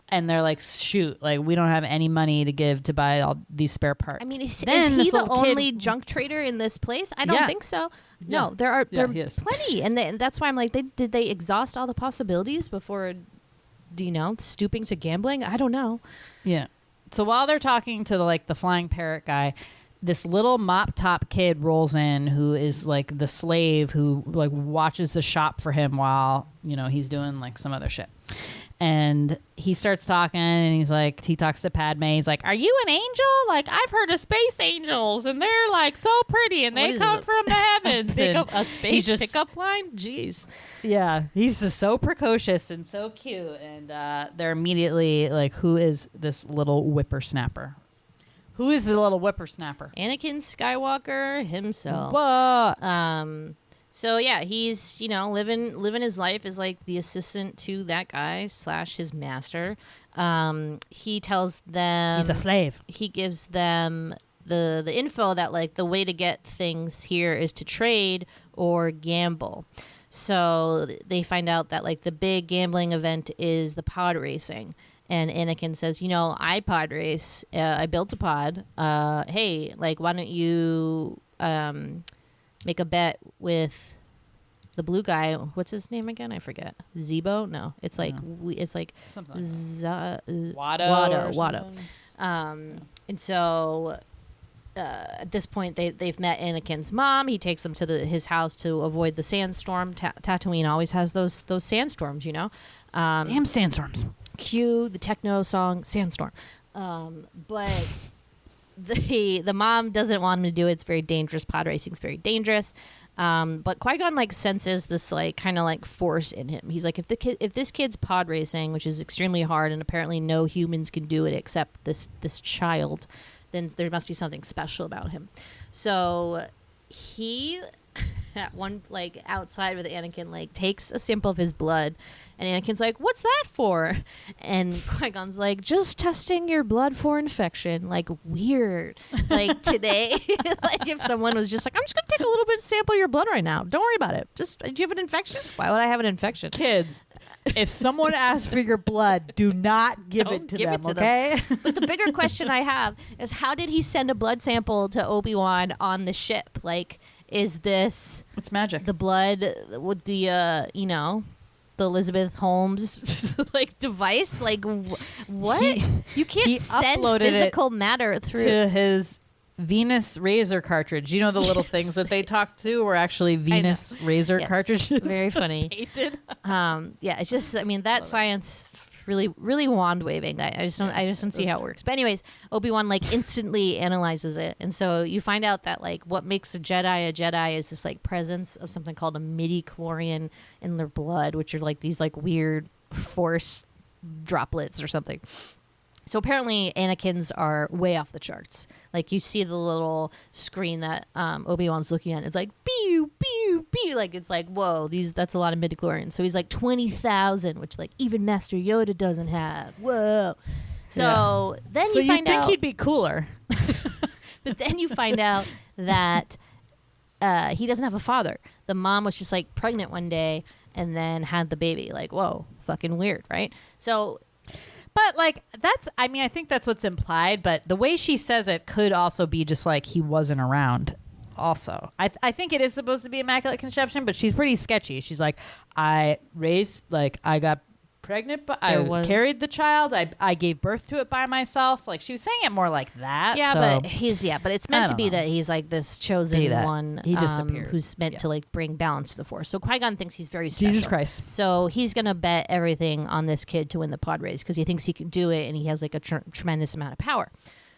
And they're like, shoot, like we don't have any money to give to buy all these spare parts. I mean, is he the only junk trader in this place? I don't think so. No, there are plenty, and that's why I'm like, did they exhaust all the possibilities before stooping to gambling. I don't know. Yeah. So while they're talking to the flying parrot guy, this little mop top kid rolls in who is like the slave who like watches the shop for him while, he's doing like some other shit. And he starts talking and he talks to Padme. He's like, "Are you an angel? Like, I've heard of space angels and they're like so pretty and they come from the heavens." A space pickup line? Jeez. Yeah. He's just so precocious and so cute. And they're immediately like, who is this little whippersnapper? Who is the little whippersnapper? Anakin Skywalker himself. What? So yeah, he's living his life as like the assistant to that guy / his master. He tells them He's a slave. He gives them the info that like the way to get things here is to trade or gamble. So they find out that like the big gambling event is the pod racing. And Anakin says, I pod race. I built a pod. Hey, like, why don't you make a bet with the blue guy? What's his name again? I forget. Zebo? No, it's like Something like Watto. And so at this point, they've met Anakin's mom. He takes them to his house to avoid the sandstorm. Tatooine always has those sandstorms, Damn sandstorms. Cue the techno song Sandstorm. But the mom doesn't want him to do it. It's very dangerous. Pod racing is very dangerous. But Qui-Gon like senses this like kind of like force in him. He's like, if this kid's pod racing, which is extremely hard and apparently no humans can do it except this child, then there must be something special about him. So he at one like outside with Anakin like takes a sample of his blood, and Anakin's like, "What's that for?" And Qui-Gon's like, "Just testing your blood for infection." Like, weird. Like today, like if someone was just like, "I'm just gonna take a little bit sample of your blood right now. Don't worry about it. Just, do you have an infection? Why would I have an infection?" Kids, if someone asks for your blood, do not give Don't it to give them, it to okay? But the bigger question I have is, how did he send a blood sample to Obi-Wan on the ship? Like, is this It's magic. the blood with the the Elizabeth Holmes like device? Like what? You he can't send uploaded it physical matter through. to his Venus razor cartridge. The little things that they talked to were actually Venus razor Yes. cartridges. Very funny. Painted. Yeah, it's just, I mean, that science really wand waving. I just don't see how it works. But anyways, Obi-Wan like instantly analyzes it, and so you find out that like what makes a Jedi is this like presence of something called a midi-chlorian in their blood, which are like these like weird force droplets or something. So apparently Anakin's are way off the charts. Like you see the little screen that Obi-Wan's looking at. It's like, pew, pew, pew. Like it's like, whoa, that's a lot of midichlorians. So he's like 20,000, which like even Master Yoda doesn't have. Whoa. So then So you find think out. he'd be cooler. But then you find out that he doesn't have a father. The mom was just like pregnant one day and then had the baby. Like, whoa, fucking weird, right? So... But like I think that's what's implied, but the way she says it could also be just like he wasn't around. Also, I think it is supposed to be immaculate conception, but she's pretty sketchy. She's like, I got pregnant, but I carried the child. I gave birth to it by myself. Like she was saying it more like that. Yeah, so. but it's meant to be that he's like this chosen one he just appeared, who's meant to like bring balance to the Force. So Qui-Gon thinks he's very special. Jesus Christ. So he's gonna bet everything on this kid to win the pod race because he thinks he can do it and he has like a tremendous amount of power.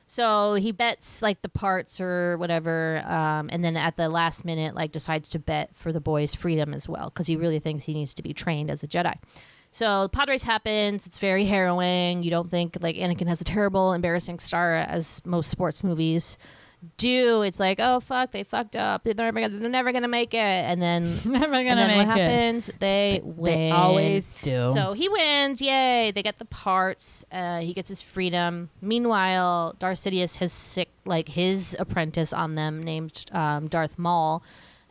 So he bets like the parts or whatever, and then at the last minute like decides to bet for the boy's freedom as well because he really thinks he needs to be trained as a Jedi. So the pod race happens. It's very harrowing. You don't think like Anakin has a terrible, embarrassing start as most sports movies do. It's like, oh fuck, they fucked up. They're never gonna make it. And then what happens? They win. They always do. So he wins. Yay! They get the parts. He gets his freedom. Meanwhile, Darcidius has sick like his apprentice on them named Darth Maul.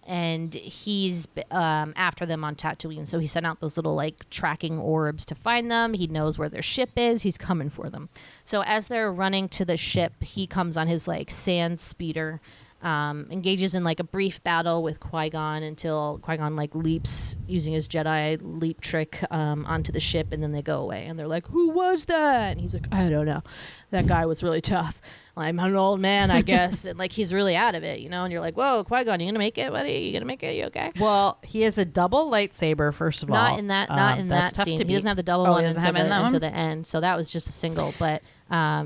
And he's after them on Tatooine. So he sent out those little like tracking orbs to find them. He knows where their ship is. He's coming for them. So as they're running to the ship, he comes on his like sand speeder engages in like a brief battle with Qui-Gon until Qui-Gon like leaps using his Jedi leap trick onto the ship, and then they go away and they're like, who was that? And he's like, I don't know, that guy was really tough. I'm an old man, I guess. And like he's really out of it, you know, and you're like, whoa, Qui-Gon, you gonna make it, buddy? You gonna make it? You okay? Well, he has a double lightsaber, first of all. Not in that scene. He doesn't have the double one until the end. So that was just a single, but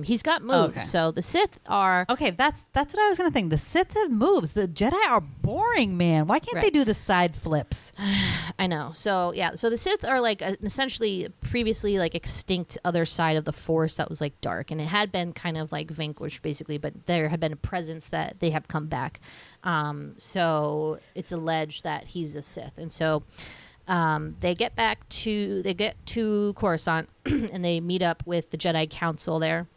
he's got moves. Okay. So the Sith are Okay, that's what I was gonna think. The Sith have moves. The Jedi are boring, man. Why can't they do the side flips? I know. So yeah, so the Sith are like essentially previously like extinct other side of the Force that was like dark, and it had been kind of like vanquished basically, but there had been a presence that they have come back. So it's alleged that he's a Sith, and so they get to Coruscant and they meet up with the Jedi Council there.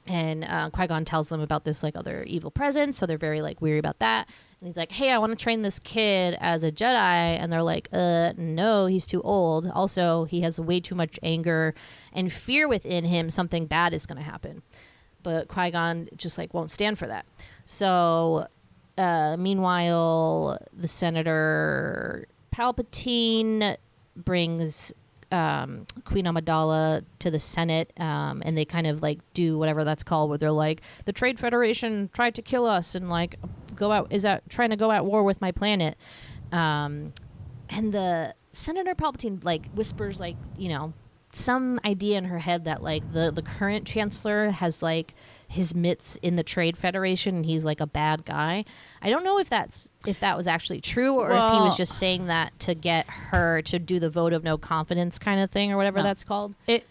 And Qui-Gon tells them about this like other evil presence, so they're very like weary about that. And he's like, "Hey, I want to train this kid as a Jedi," and they're like, "No, he's too old. Also, he has way too much anger and fear within him. Something bad is going to happen." But Qui-Gon just like won't stand for that. So, meanwhile, the Senator Palpatine brings Queen Amidala to the Senate, and they kind of like do whatever that's called, where they're like, the Trade Federation tried to kill us and like trying to go at war with my planet. And the Senator Palpatine like whispers like, you know, some idea in her head that like the current chancellor has like his mitts in the Trade Federation and he's like a bad guy. I don't know if that was actually true, or if he was just saying that to get her to do the vote of no confidence kind of thing, or whatever that's called. It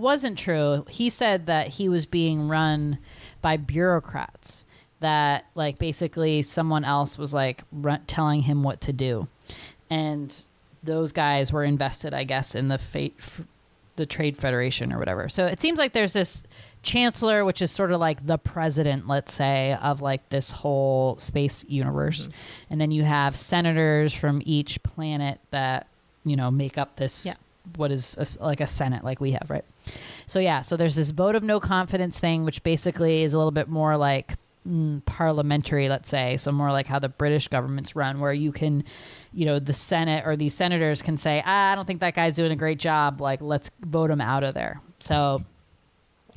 wasn't true. He said that he was being run by bureaucrats, that like basically someone else was like telling him what to do, and those guys were invested, I guess, in the Trade Federation or whatever. So it seems like there's this chancellor, which is sort of like the president, let's say, of like this whole space universe. Mm-hmm. And then you have senators from each planet that, you know, make up this, what is like a Senate like we have, right? So yeah, so there's this vote of no confidence thing, which basically is a little bit more like parliamentary, let's say. So more like how the British governments run, where you can, you know, the Senate or these senators can say, I don't think that guy's doing a great job. Like, let's vote him out of there. So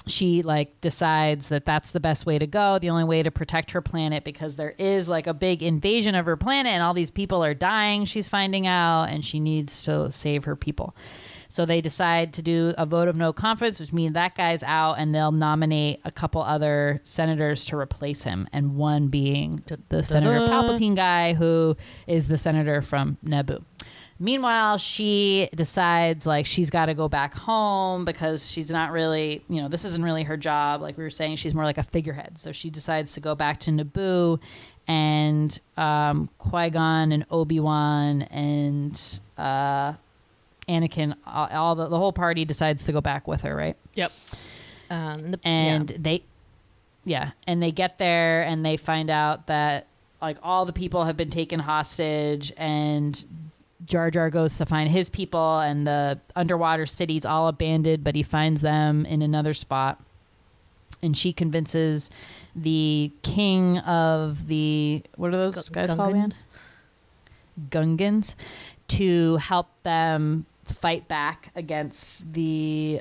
she like decides that that's the best way to go. The only way to protect her planet, because there is like a big invasion of her planet and all these people are dying, she's finding out, and she needs to save her people. So they decide to do a vote of no confidence, which means that guy's out, and they'll nominate a couple other senators to replace him, and one being the Senator Palpatine guy, who is the senator from Naboo. Meanwhile, she decides like she's got to go back home because she's not really, you know, this isn't really her job. Like we were saying, she's more like a figurehead. So she decides to go back to Naboo, and Qui-Gon and Obi-Wan and Annakin, the whole party decides to go back with her, right? Yep. They get there and they find out that like all the people have been taken hostage, and Jar Jar goes to find his people, and the underwater city's all abandoned, but he finds them in another spot. And she convinces the king of the, what are those guys called, man? Gungans, to help them fight back against the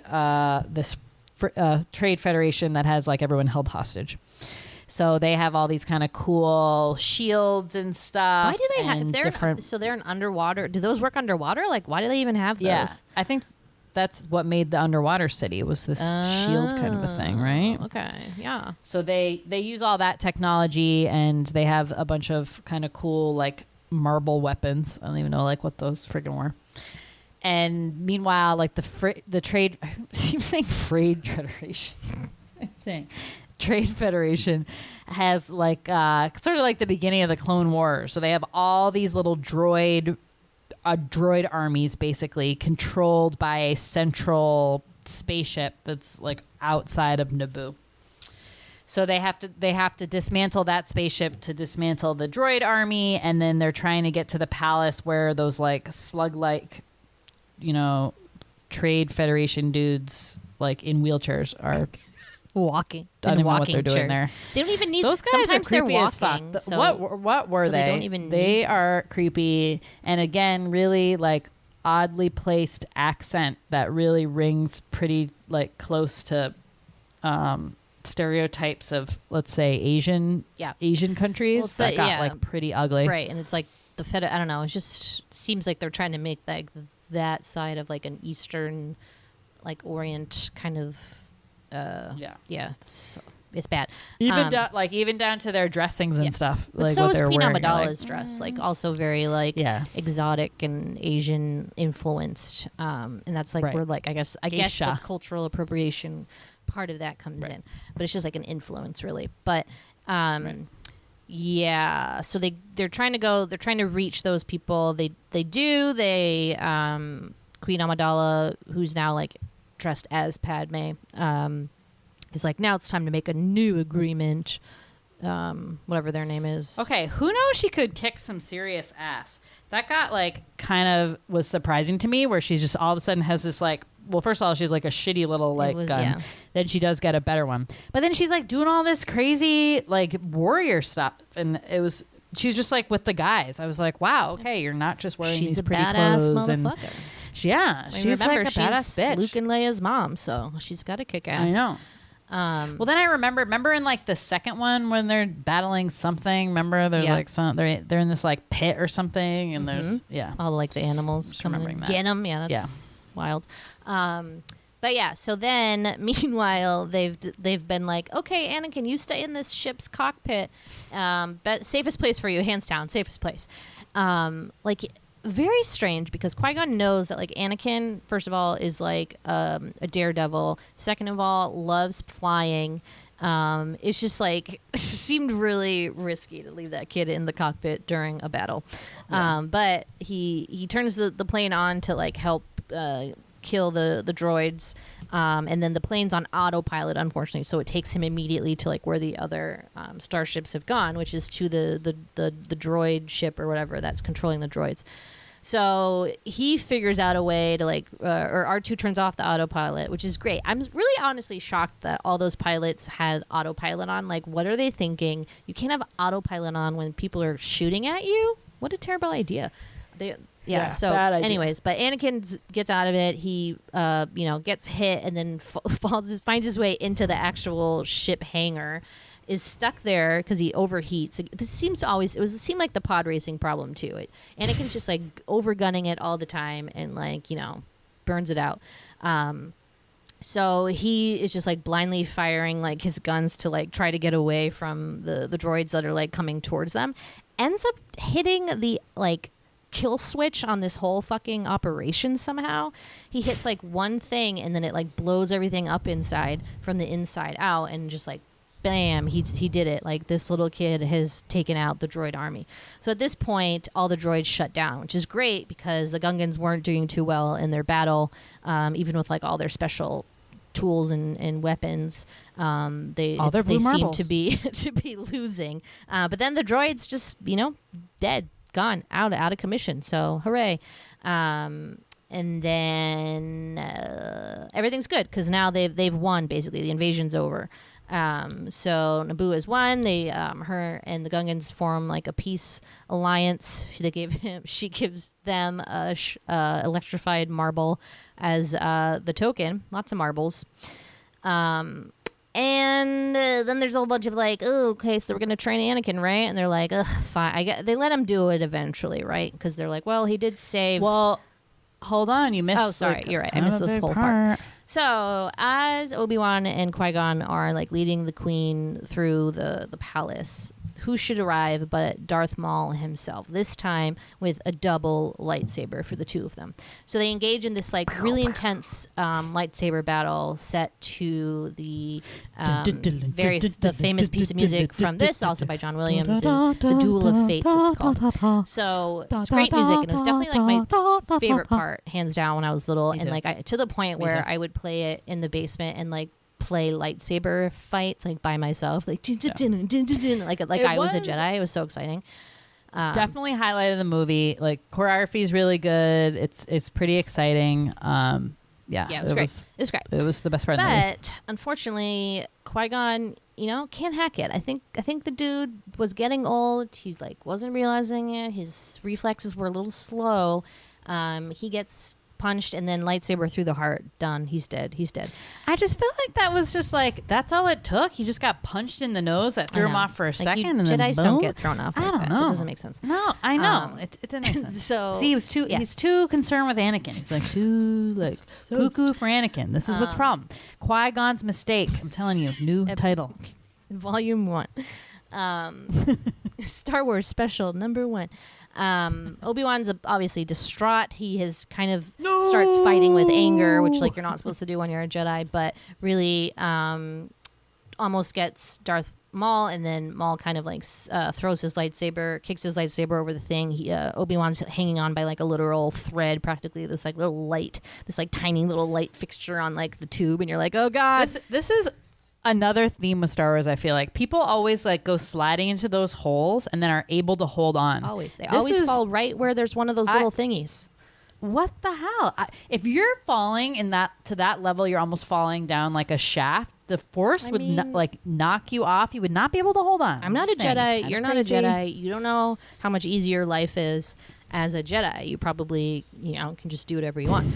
Trade Federation that has like everyone held hostage. So they have all these kind of cool shields and stuff. Why do they have? So they're in underwater. Do those work underwater? Like, why do they even have those? Yeah, I think that's what made the underwater city, was this shield kind of a thing, right? Okay, yeah. So they use all that technology, and they have a bunch of kind of cool like marble weapons. I don't even know like what those friggin' were. And meanwhile, like the trade, I'm saying Trade Federation. I'm saying Trade Federation has like sort of like the beginning of the Clone Wars. So they have all these little droid armies, basically controlled by a central spaceship that's like outside of Naboo. So they have to dismantle that spaceship to dismantle the droid army, and then they're trying to get to the palace where those like slug-like, you know, Trade Federation dudes like in wheelchairs are walking. I don't in know what walking they're doing chairs. there. They don't even need. Those guys sometimes are creepy they're as fuck. walking. So, What were so they? they don't even They need- are creepy, and again, really like oddly placed accent that really rings pretty like close to stereotypes of, let's say, Asian countries it's that got yeah. like pretty ugly. right, and it's like the Fed. I don't know. It just seems like they're trying to make that side of like an Eastern, like Orient kind of. Yeah, it's bad. Even down to their dressings and Yes. stuff. But like so what is they're Queen wearing, Amidala's dress, like also very like Yeah. exotic and Asian influenced, and that's like Right. where like I guess the Geisha. cultural appropriation part of that comes Right. in, but it's just like an influence really. But yeah, so they're trying to reach those people. They Queen Amidala, who's now like dressed as Padme, is like, now it's time to make a new agreement. Whatever their name is. Okay, who knows? She could kick some serious ass. That got like kind of was surprising to me, where she just all of a sudden has this like. Well, first of all, she's like a shitty little like gun. Yeah. Then she does get a better one, but then she's like doing all this crazy like warrior stuff, and she was just like with the guys. I was like, wow, okay, you're not just wearing She's these a pretty badass clothes and motherfucker. yeah, I mean, she's remember, like a badass she's bitch. Luke and Leia's mom, so she's got to kick ass. I know. Well, then I remember in like the second one when they're battling something. Remember, there's Yeah. like they're in this like pit or something, and there's all like the animals Just coming remembering in. that. Get 'em. Yeah, that's wild. But yeah, so then meanwhile they've been like, okay, Anakin, you stay in this ship's cockpit. Safest place for you, hands down, safest place. Like very strange because Qui-Gon knows that like Anakin, first of all, is like a daredevil. Second of all, loves flying. It's just like seemed really risky to leave that kid in the cockpit during a battle. But he turns the plane on to like help kill the droids, and then the plane's on autopilot, unfortunately, so it takes him immediately to like where the other starships have gone, which is to the droid ship or whatever that's controlling the droids. So he figures out a way to like, or R2 turns off the autopilot, which is great. I'm really honestly shocked that all those pilots had autopilot on. Like, what are they thinking? You can't have autopilot on when people are shooting at you. What a terrible idea. So bad idea. anyways, but Anakin gets out of it. He, gets hit and then finds his way into the actual ship hangar. Is stuck there because he overheats. This seemed like the pod racing problem too. Anakin's just like overgunning it all the time and like burns it out. So he is just like blindly firing like his guns to like try to get away from the droids that are like coming towards them. Ends up hitting the like kill switch on this whole fucking operation somehow. He hits like one thing and then it like blows everything up inside from the inside out and just like bam, he did it. Like this little kid has taken out the droid army. So at this point, all the droids shut down, which is great because the Gungans weren't doing too well in their battle, even with like all their special tools and weapons. They seem to be losing. But then the droids just dead, gone, out of commission. So hooray. And then everything's good because now they've won. Basically, the invasion's over. So Naboo has won. Her and the Gungans form like a peace alliance. She gives them a electrified marble as the token. Lots of marbles. And then there's a whole bunch of like, oh, okay, so we're gonna train Anakin, right? And they're like, ugh, fine. They let him do it eventually, right? Because they're like, well, he did save. Well, hold on, you missed. Oh, sorry, you're right. I kind missed of a this big whole part. So as Obi-Wan and Qui-Gon are like leading the Queen through the palace, who should arrive but Darth Maul himself, this time with a double lightsaber for the two of them. So they engage in this like really intense lightsaber battle set to the the famous piece of music from this, also by John Williams, and The Duel of Fates it's called. So it's great music, and it was definitely like my favorite part, hands down, when I was little, and like to the point where I would play it in the basement and like play lightsaber fights like by myself, like I was a Jedi. It was so exciting. Definitely highlighted the movie. Like choreography is really good. It's pretty exciting. yeah, Yeah, it was great. It was great. It was the best part of the movie. But unfortunately, Qui-Gon, can't hack it. I think the dude was getting old. He wasn't realizing it. His reflexes were a little slow. He gets punched and then lightsaber through the heart. Done. He's dead. I just felt like that was just that's all it took. He just got punched in the nose. That threw him off for a second. And Jedi's then don't get thrown off. I like don't that. know. That doesn't make sense. No, I know. It didn't make sense. So see, he's too concerned with Anakin. He's too cuckoo for Anakin. This is what's the problem. Qui-Gon's mistake. I'm telling you. New title. Volume 1. Star Wars Special number 1. Obi-Wan's obviously distraught. He has kind of starts fighting with anger, which you're not supposed to do when you're a Jedi, but really almost gets Darth Maul, and then Maul kind of throws his lightsaber, kicks his lightsaber over the thing. Obi-Wan's hanging on by a literal thread, practically this little light, this tiny little light fixture on the tube, and you're like, oh god. This is another theme with Star Wars. I feel like people always go sliding into those holes and then are able to hold on. They always fall right where there's one of those little thingies. What the hell? If you're falling to that level, you're almost falling down like a shaft. The Force would knock you off. You would not be able to hold on. I'm not a Jedi. You're not a Jedi. You don't know how much easier life is as a Jedi. You probably can just do whatever you want.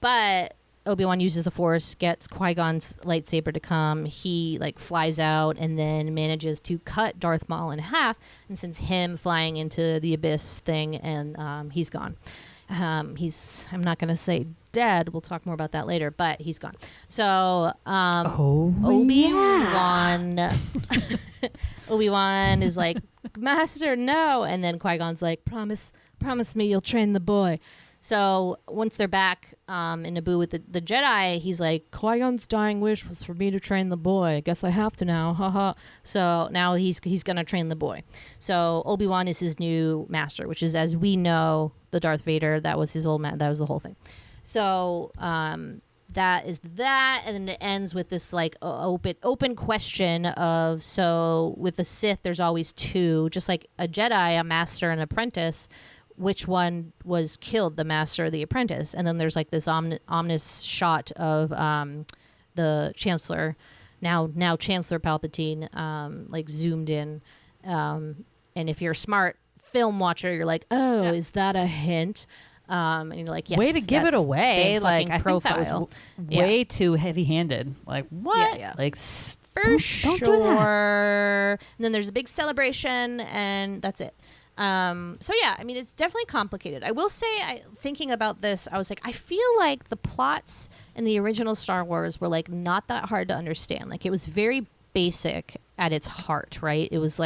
But Obi-Wan uses the Force, gets Qui-Gon's lightsaber to come. He flies out and then manages to cut Darth Maul in half and sends him flying into the abyss thing, and he's gone. I'm not going to say dead. We'll talk more about that later, but he's gone. So Obi-Wan Obi-Wan is Master, no, and then Qui-Gon's promise me you'll train the boy. So once they're back in Naboo with the Jedi, he's Qui-Gon's dying wish was for me to train the boy. I guess I have to now. Haha. So now he's going to train the boy. So Obi-Wan is his new master, which is, as we know, the Darth Vader. That was his old man. That was the whole thing. So that is that, and then it ends with this open question of, so with the Sith, there's always two, just like a Jedi, a master and apprentice. Which one was killed, the master or the apprentice? And then there's this ominous shot of the Chancellor, now Chancellor Palpatine, zoomed in. And if you're a smart film watcher, you're is that a hint? And you're yes. Way to give it away. I profile. think that was way too heavy-handed. What? Yeah. For sure. Don't do that. And then there's a big celebration, and that's it. It's definitely complicated. I will say, thinking about this, I was I feel like the plots in the original Star Wars were not that hard to understand. It was very basic at its heart, right? It was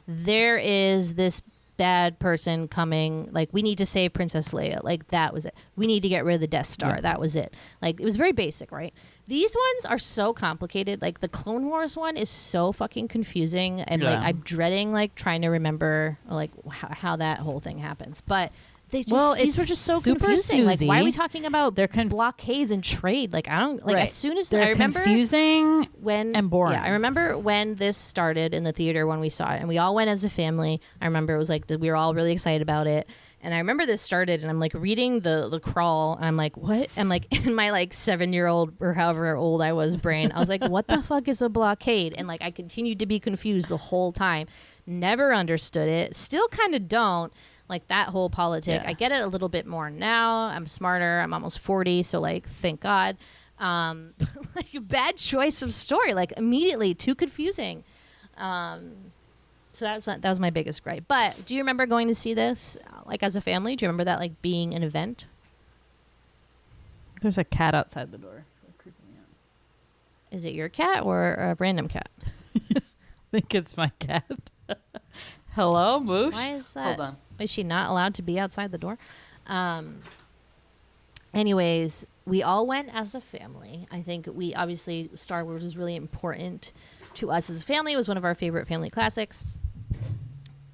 there is this bad person coming, we need to save Princess Leia, that was it. We need to get rid of the Death Star, that was it. It was very basic, right? These ones are so complicated. The Clone Wars one is so fucking confusing, and I'm dreading trying to remember how that whole thing happens. But these were just so confusing. Why are we talking about their blockades and trade? I don't as soon as I remember confusing and boring. Yeah, I remember when this started in the theater when we saw it, and we all went as a family. I remember it was we were all really excited about it. And I remember this started, and I'm reading the crawl, and I'm what? I'm in my 7-year-old or however old I was brain. I was what the fuck is a blockade? And I continued to be confused the whole time. Never understood it. Still kind of don't. That whole politic. Yeah. I get it a little bit more now. I'm smarter. I'm almost 40, so thank God. Bad choice of story. Immediately too confusing. So that was my biggest gripe. But do you remember going to see this as a family? Do you remember that being an event? There's a cat outside the door. It's creeping me out. Is it your cat or a random cat? I think it's my cat. Hello, Moosh. Why is that? Hold on. Is she not allowed to be outside the door? Anyways, we all went as a family. I think obviously Star Wars is really important to us as a family. It was one of our favorite family classics.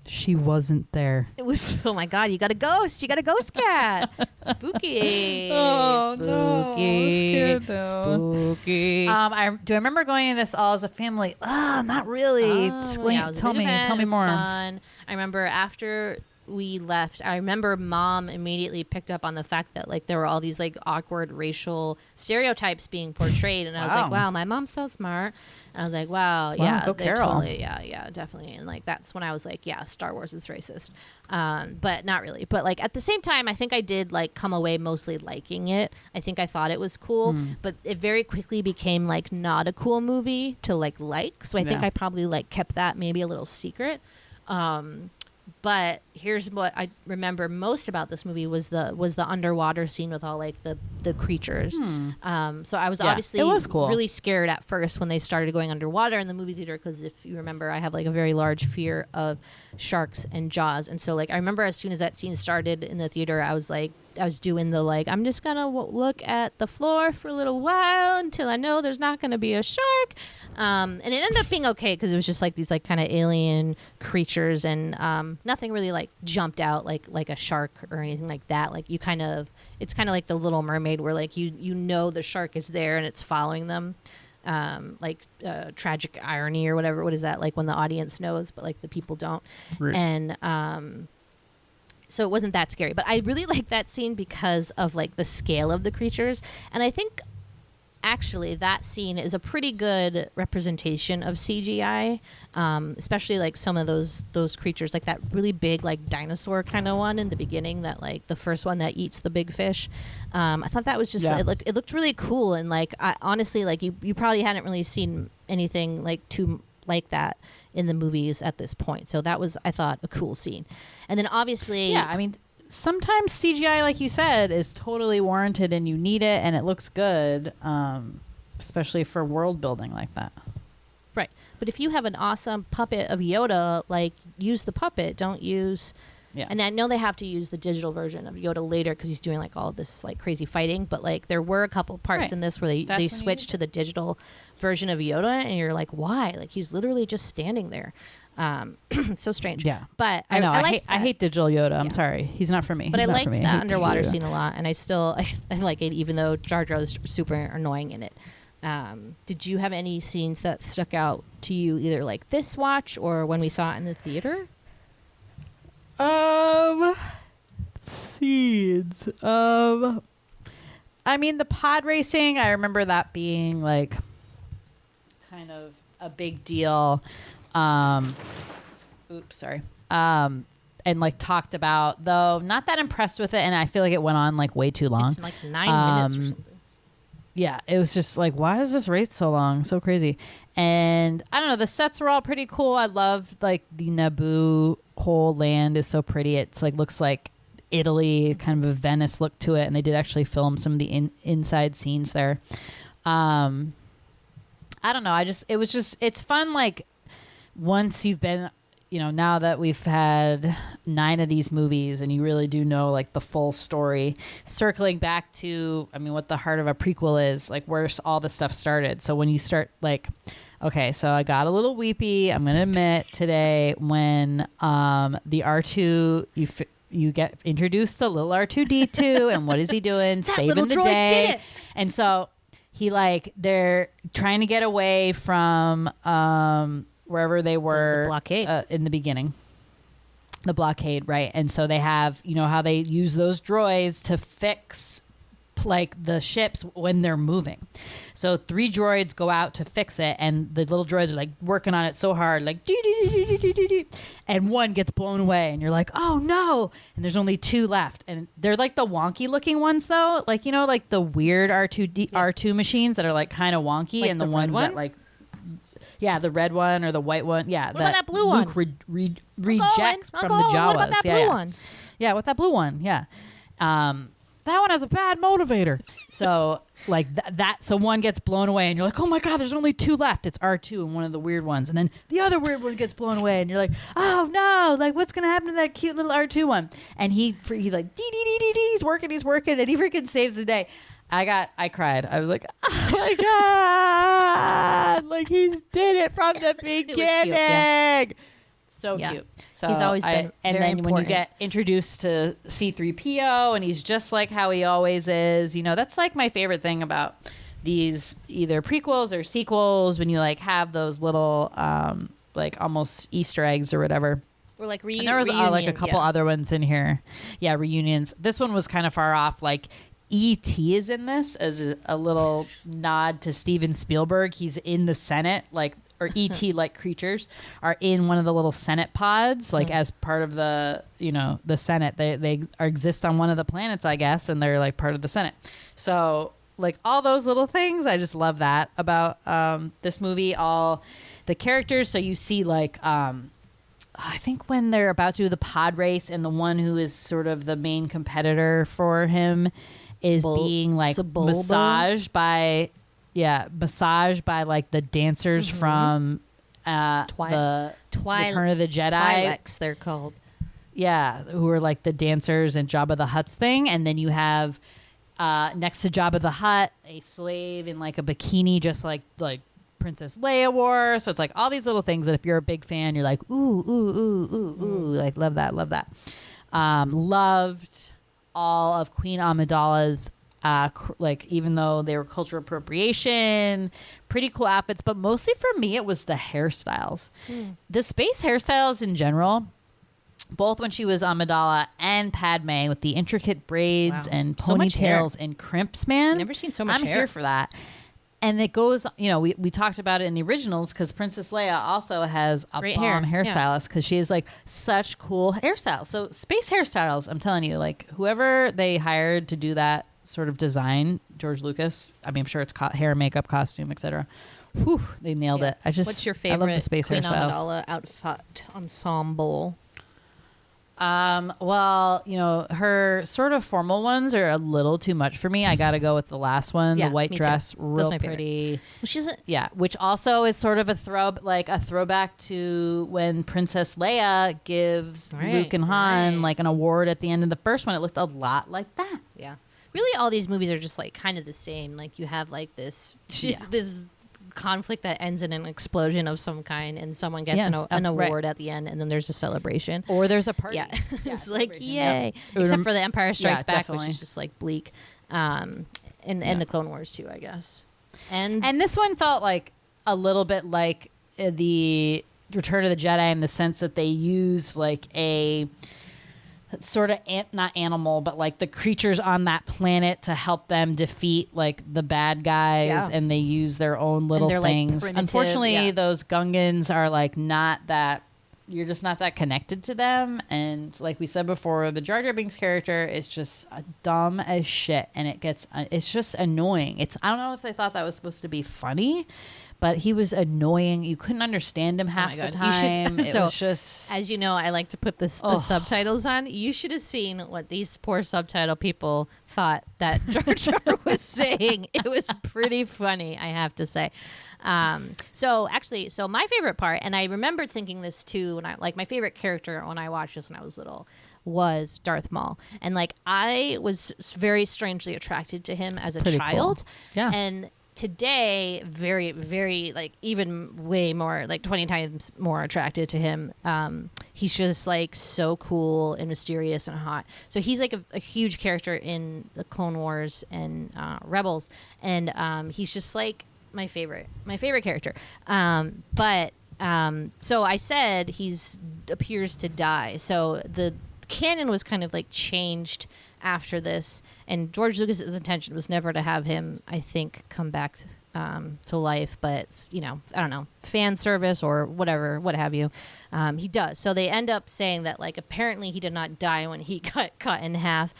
She wasn't there. It was, oh my God, you got a ghost. You got a ghost cat. Spooky. Oh, Spooky. no. Scared though. Spooky. Do I remember going to this all as a family? Not really. Yeah, Tell me more. Fun. I remember after we left, I remember Mom immediately picked up on the fact that like there were all these like awkward racial stereotypes being portrayed, and I was like, wow, my mom's so smart. And I was like, wow, yeah, go they're Carol. totally, yeah, definitely. And like that's when I was like, yeah, Star Wars is racist, but not really. But like at the same time, I think I did like come away mostly liking it. I think I thought it was cool, but it very quickly became like not a cool movie to like. So I think I probably like kept that maybe a little secret. But here's what I remember most about this movie was the underwater scene with all like the creatures. So I was obviously it was cool. really scared at first when they started going underwater in the movie theater, because if you remember, I have like a very large fear of sharks and Jaws, and so like I remember as soon as that scene started in the theater, I was doing the like, I'm just gonna look at the floor for a little while until I know there's not gonna be a shark, and it ended up being okay because it was just like these like kind of alien creatures, and nothing really like jumped out like a shark or anything like that. Like it's kind of like the Little Mermaid, where like you know the shark is there and it's following them, like tragic irony or whatever. What is that, like when the audience knows but like the people don't? Right. And so it wasn't that scary, but I really like that scene because of like the scale of the creatures, and I think actually that scene is a pretty good representation of CGI, especially like some of those creatures, like that really big like dinosaur kind of one in the beginning, that like the first one that eats the big fish. I thought that was just it looked really cool, and like I honestly, like you probably hadn't really seen anything like too like that in the movies at this point, so that was, I thought, a cool scene. And then obviously, I mean, sometimes CGI, like you said, is totally warranted and you need it and it looks good, especially for world building like that. Right. But if you have an awesome puppet of Yoda, like, use the puppet, don't use... Yeah. And I know they have to use the digital version of Yoda later because he's doing like all of this like crazy fighting, but like there were a couple parts in this where they switched to the digital version of Yoda, and you're like, why? Like he's literally just standing there. So strange. Yeah. But I know. I hate digital Yoda. I'm sorry. He's not for me. But I liked that underwater scene a lot, and I like it, even though Jar Jar is super annoying in it. Did you have any scenes that stuck out to you, either like this watch or when we saw it in the theater? Seeds. I mean, the pod racing, I remember that being like kind of a big deal. Oops, sorry. And like talked about, though not that impressed with it, and I feel like it went on like way too long. It's like 9 minutes or something. Yeah, it was just like, why is this race so long? So crazy. And I don't know, the sets were all pretty cool. I love like the Naboo whole land is so pretty. It's like looks like Italy, kind of a Venice look to it, and they did actually film some of the inside scenes there. I don't know. It's fun. Like once you've been, now that we've had 9 of these movies and you really do know like the full story, circling back to, what the heart of a prequel is, like where all this stuff started. So when you start like, okay, so I got a little weepy, I'm going to admit today, when the R2, you get introduced to little R2-D2 and what is he doing? Saving the day. Did it. And so he they're trying to get away from wherever they were, the blockade. In the beginning. The blockade, right? And so they have, how they use those droids to fix like the ships when they're moving. So 3 droids go out to fix it, and the little droids are like working on it so hard, like and one gets blown away, and you're like, oh no, and there's only 2 left, and they're like the wonky looking ones though, like like the weird R2 machines that are like kind of wonky, like, and the ones that like the red one or the white one. Yeah, what about that blue Luke one? Rejects from the Jawas. What about that blue one? Yeah, with that blue one. Yeah. That one has a bad motivator. So like so one gets blown away and you're like, oh my God, there's only 2 left. It's R2 and one of the weird ones. And then the other weird one gets blown away and you're like, oh no, like what's going to happen to that cute little R2 one? And he like, he's working. And he freaking saves the day. I cried. I was like, oh my God, like he did it from the beginning. It was cute, yeah. So cute. So he's always been and very then important. When you get introduced to C-3PO and he's just like how he always is, that's like my favorite thing about these either prequels or sequels, when you like have those little like almost Easter eggs or whatever. Or like And there was like a couple other ones in here. Yeah, reunions. This one was kind of far off. Like E.T. is in this as a little nod to Steven Spielberg. He's in the Senate, like, or E.T. like creatures are in one of the little Senate pods, like as part of the, you know, the Senate. They exist on one of the planets, I guess, and they're like part of the Senate. So like all those little things, I just love that about this movie. All the characters. So you see like. I think when they're about to do the pod race and the one who is sort of the main competitor for him is being like massaged by like the dancers from the Return of the Jedi. Twi'leks, they're called. Yeah, who are like the dancers in Jabba the Hutt's thing. And then you have next to Jabba the Hutt, a slave in like a bikini, just like Princess Leia wore. So it's like all these little things that if you're a big fan, you're like, ooh, like love that. Loved all of Queen Amidala's like, even though they were cultural appropriation, pretty cool outfits, but mostly for me it was the hairstyles. The space hairstyles in general, both when she was Amidala and Padme, with the intricate braids and ponytails and crimps, man. Never seen so much hair. I'm here for that. And it goes, you know, we talked about it in the originals because Princess Leia also has a great bomb hairstylist because she has like such cool hairstyles. So space hairstyles, I'm telling you, like whoever they hired to do that sort of design, George Lucas, I mean, I'm sure it's hair, makeup, costume, etc. Whew, they nailed it. What's your favorite I love the space Queen hairstyles. Amidala outfit ensemble? Well, you know, her sort of formal ones are a little too much for me. I got to go with the last one, the white dress, real pretty. Well, she's which also is sort of a throwback to when Princess Leia gives Luke and Han like an award at the end of the first one. It looked a lot like that. Yeah. Really, all these movies are just like kind of the same. Like you have like this conflict that ends in an explosion of some kind, and someone gets an award at the end, and then there's a celebration or there's a party. Yeah, it's like yay. Except for the Empire Strikes Back, definitely. which is just like bleak, and the Clone Wars too, I guess. And this one felt like a little bit like the Return of the Jedi in the sense that they use like a sort of not animal, but like the creatures on that planet to help them defeat like the bad guys, and they use their own little things. Like unfortunately, those Gungans are like not that. You're just not that connected to them, and like we said before, the Jar Jar Binks character is just dumb as shit, and it's just annoying. I don't know if they thought that was supposed to be funny, but he was annoying. You couldn't understand him half the time. It was just... As you know, I like to put the subtitles on. You should have seen what these poor subtitle people thought that Jar Jar was saying. It was pretty funny, I have to say. So my favorite part, and I remember thinking this too, when my favorite character when I watched this when I was little was Darth Maul. And like, I was very strangely attracted to him as a child. Cool. Yeah. And today, very, very, like, even way more, like 20 times more attracted to him. He's just like so cool and mysterious and hot. So he's like a huge character in the Clone Wars and Rebels. And he's just like my favorite character. So I said he's appears to die. So the canon was kind of like changed after this, and George Lucas's intention was never to have him, I think, come back to life, but you know, I don't know, fan service or whatever, what have you, he does. So they end up saying that like apparently he did not die when he got cut in half.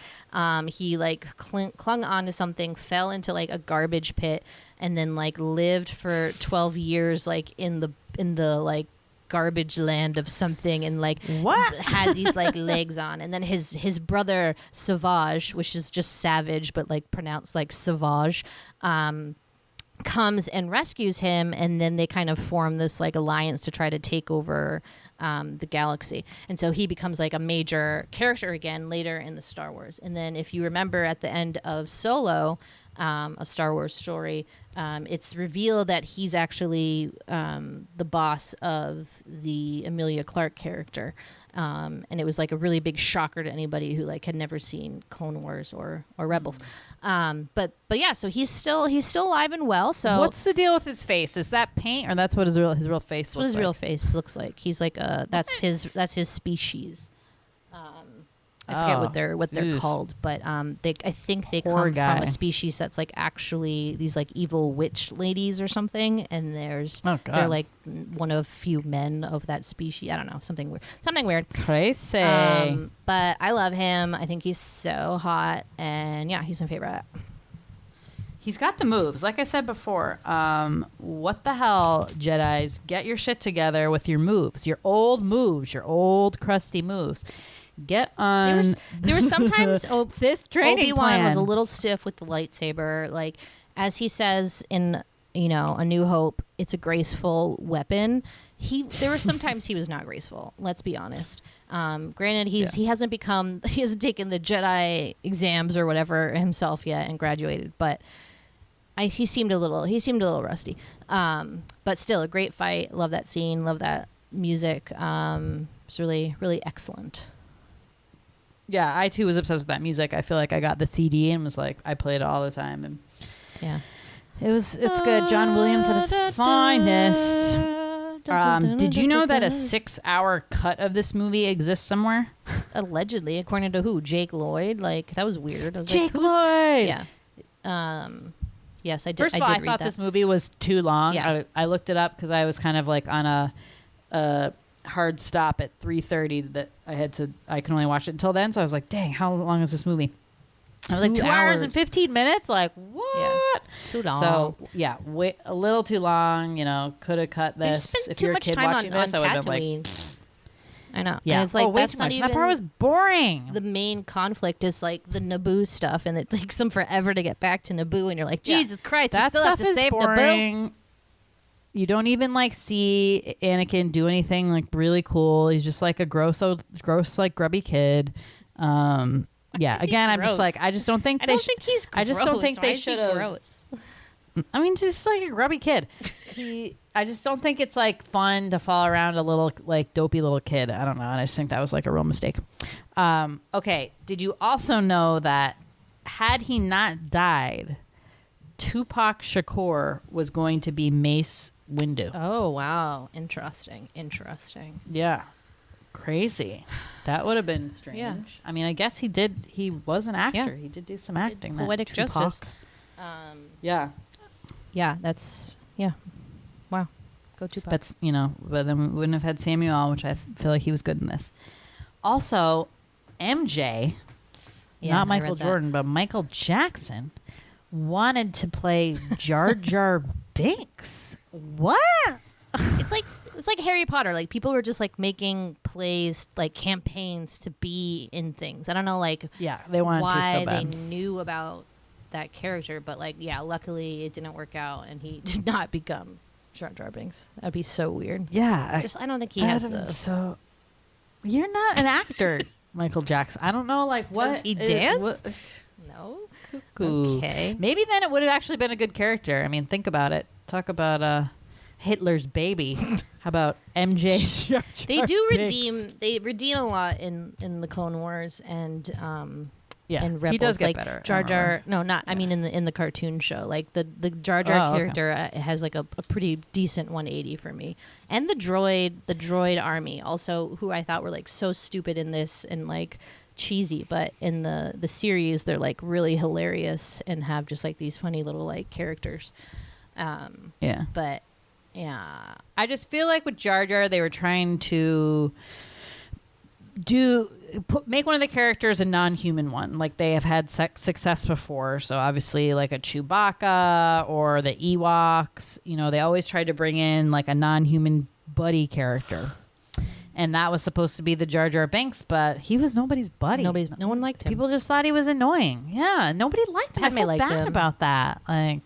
He like clung onto something, fell into like a garbage pit, and then like lived for 12 years like in the like garbage land of something, and like had these like legs on. And then his brother Savage, which is just savage but like pronounced like Savage, comes and rescues him, and then they kind of form this like alliance to try to take over the galaxy. And so he becomes like a major character again later in the Star Wars. And then if you remember at the end of Solo, a Star Wars story, it's revealed that he's actually the boss of the Emilia Clarke character, and it was like a really big shocker to anybody who like had never seen Clone Wars or Rebels. But yeah, so he's still alive and well. So what's the deal with his face? Is that paint, or that's what his real face looks like? What his real face looks like? He's like that's his species. I forget what they're called, but I think they Poor come guy. from a species that's like actually these like evil witch ladies or something, and they're like one of few men of that species. I don't know, something weird. Crazy. But I love him. I think he's so hot, and yeah, he's my favorite. He's got the moves. Like I said before, what the hell, Jedis? Get your shit together with your moves, your old crusty moves. Get on. There was sometimes this training Obi-Wan plan was a little stiff with the lightsaber. Like, as he says in, A New Hope, it's a graceful weapon. There were sometimes he was not graceful. Let's be honest. Granted, he hasn't taken the Jedi exams or whatever himself yet and graduated, but he seemed a little rusty. But still, a great fight. Love that scene. Love that music. It's really, really excellent. Yeah, I too was obsessed with that music. I feel like I got the CD and was like, I played it all the time. And yeah, it's good. John Williams at his finest. Did you know that a 6-hour cut of this movie exists somewhere? Allegedly, according to who? Jake Lloyd. Like, that was weird. I was Jake like, Lloyd. Yeah. Yes, I did. First of all, I thought this movie was too long. Yeah. I looked it up because I was kind of like on a hard stop at 3:30 that I can only watch it until then. So I was like, dang, how long is this movie? I was like 2 hours and 15 minutes. Like, what? Yeah. Too long. So yeah, a little too long. Could have cut They this. spent If too you're a much kid time watching on this, I would have been like, Tatooine. I know. yeah, And it's like way that's too not much. even That part was boring. the main conflict is like the Naboo stuff, and it takes them forever to get back to Naboo, and you're like, Jesus Christ, we That still have stuff to is save Naboo. boring. You don't even like see Anakin do anything like really cool. He's just like a gross like grubby kid. Yeah. Again, I'm just like, I just don't think I don't think he's gross. I just don't think Why they is he should have. gross? I mean, just like a grubby kid. I just don't think it's like fun to follow around a little like dopey little kid. I don't know. And I just think that was like a real mistake. Okay. Did you also know that had he not died, Tupac Shakur was going to be Mace Windu? Oh, wow. Interesting. Yeah. Crazy. That would have been strange. Yeah. I mean, I guess he was an actor. Yeah. He did do some acting. Poetic Tupac. justice. Yeah. Yeah, wow. Go Tupac. But then we wouldn't have had Samuel, which I feel like he was good in this. Also, MJ, not Michael Jordan, but Michael Jackson, wanted to play Jar Jar Binks. What? It's like Harry Potter. Like, people were just like making plays, like campaigns to be in things. I don't know, like, Yeah, they wanted to why so bad. they knew about that character, but like, yeah, luckily it didn't work out, and he did not become Jar Jar Binks. That'd be so weird. Yeah, I don't think he has the. So, you're not an actor, Michael Jackson. I don't know, like what Does he dance? No. Cuckoo. Okay. Maybe then it would have actually been a good character. I mean, think about it. Talk about Hitler's baby. How about MJ? Jar Jar They do Binks? redeem a lot in the Clone Wars and Yeah, and Rebels. he does get like better. Jar I don't Jar. remember. No, not. I mean, in the cartoon show, like the Jar Jar Oh, okay. character has like a pretty decent 180 for me. And the droid army also, who I thought were like so stupid in this and like cheesy, but in the series they're like really hilarious and have just like these funny little like characters. Yeah. But yeah, I just feel like with Jar Jar, they were trying to make one of the characters a non-human one. Like, they have had success before. So obviously like a Chewbacca or the Ewoks, they always tried to bring in like a non-human buddy character. And that was supposed to be the Jar Jar Binks, but he was nobody's buddy. no one liked him. People just thought he was annoying. Yeah, nobody liked him. Padme I feel liked bad him. about that. Like,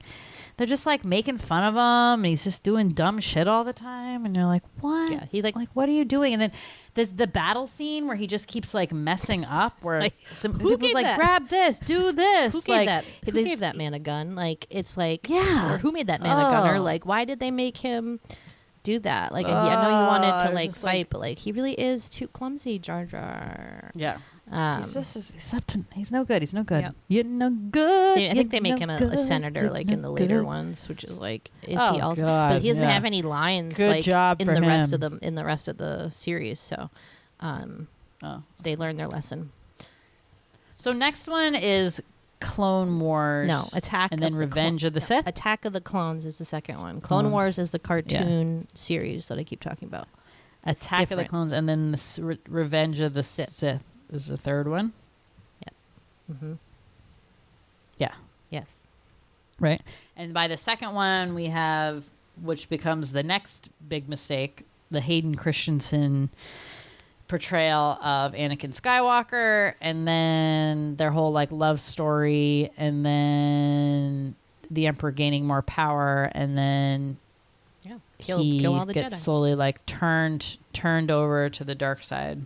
they're just like making fun of him, and he's just doing dumb shit all the time. And you're like, what? Yeah, he like what are you doing? And then there's the battle scene where he just keeps like messing up. Where Like, some who people's gave like, that? grab this, do this. Who gave like, that? Who gave that man a gun? Like, it's like, Yeah. or who made that man a gunner? Oh. Like, why did they make him do that? Like, I know he wanted to I was like just fight, like- but like he really is too clumsy, Jar Jar. Yeah. He's no good. He's no good. Yep. You're no good. I think they make him a good. senator, You're like no in the later good. ones, which is like, is Oh, he also? God, But he doesn't yeah. have any lines Good like job in for the rest him. of the rest of the series. So, they learn their lesson. So next one is Clone Wars. No, Attack, and then Revenge of the Sith. Attack of the Clones is the second one. Clone Wars is the cartoon series that I keep talking about. It's Attack of the different. Clones, and then Revenge of the Sith is the third one. Mm-hmm. Yeah. Yes. Right. And by the second one, we have, which becomes the next big mistake, the Hayden Christensen portrayal of Anakin Skywalker, and then their whole like love story, and then the Emperor gaining more power, and then Kill all the gets Jedi. slowly like turned over to the dark side.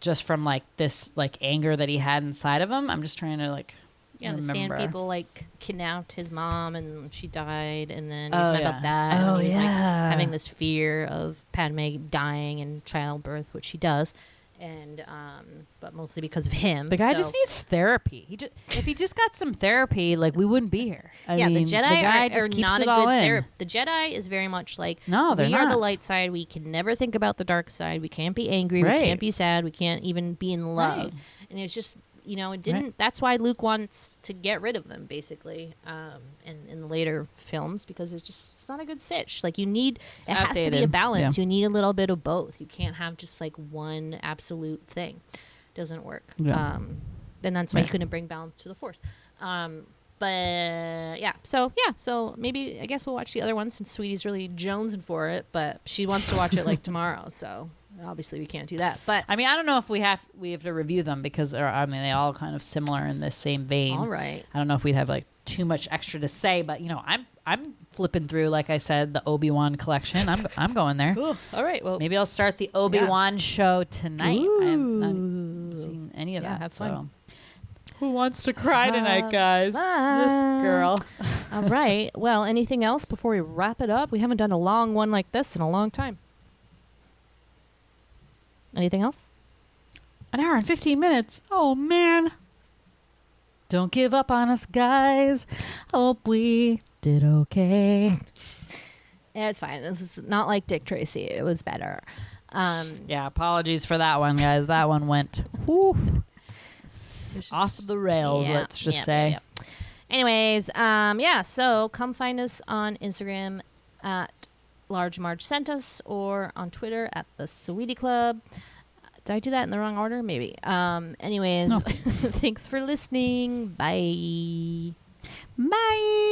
Just from like this like anger that he had inside of him. I'm just trying to like Yeah, remember. the Sand People like kidnapped his mom and she died, and then he's mad about that. And then he was like having this fear of Padme dying in childbirth, which she does, and but mostly because of him. The guy So- just needs therapy. If he just got some therapy, like we wouldn't be here. I mean, the Jedi guy are just keeps not a it all good in. therapist. The Jedi is very much like, No, they're we are the not. light side. We can never think about the dark side. We can't be angry. Right. We can't be sad. We can't even be in love. Right. And it's just, it didn't. Right. That's why Luke wants to get rid of them, basically, in the later films, because it's not a good sitch. Like it has to be a outdated. balance. Yeah. You need a little bit of both. You can't have just like one absolute thing. Doesn't work. Yeah. Then that's why you Right. couldn't bring balance to the Force. But so maybe I guess we'll watch the other one since Sweetie's really jonesing for it, but she wants to watch it like tomorrow, so obviously we can't do that. But I mean, I don't know if we have to review them because they all kind of similar in this same vein. all right, I don't know if we'd have like too much extra to say, but I'm flipping through, like I said, the Obi-Wan collection. I'm going there. cool. All right, well, Maybe I'll start the Obi-Wan show tonight. I haven't seen any of Yeah, that. have fun. So. Who wants to cry tonight, guys? fun. This girl. all right. Well, anything else before we wrap it up? We haven't done a long one like this in a long time. Anything else? An hour and 15 minutes. Oh, man. Don't give up on us, guys. Hope we did okay. Yeah, it's fine. This is not like Dick Tracy. It was better. Yeah, apologies for that one, guys. That one went off the rails, Yeah, let's just yeah, say. yeah. Anyways, so come find us on Instagram at Large Marge Sent Us, or on Twitter at the Sweetie Club. Did I do that in the wrong order? Maybe. Anyways, No. thanks for listening. Bye. Bye.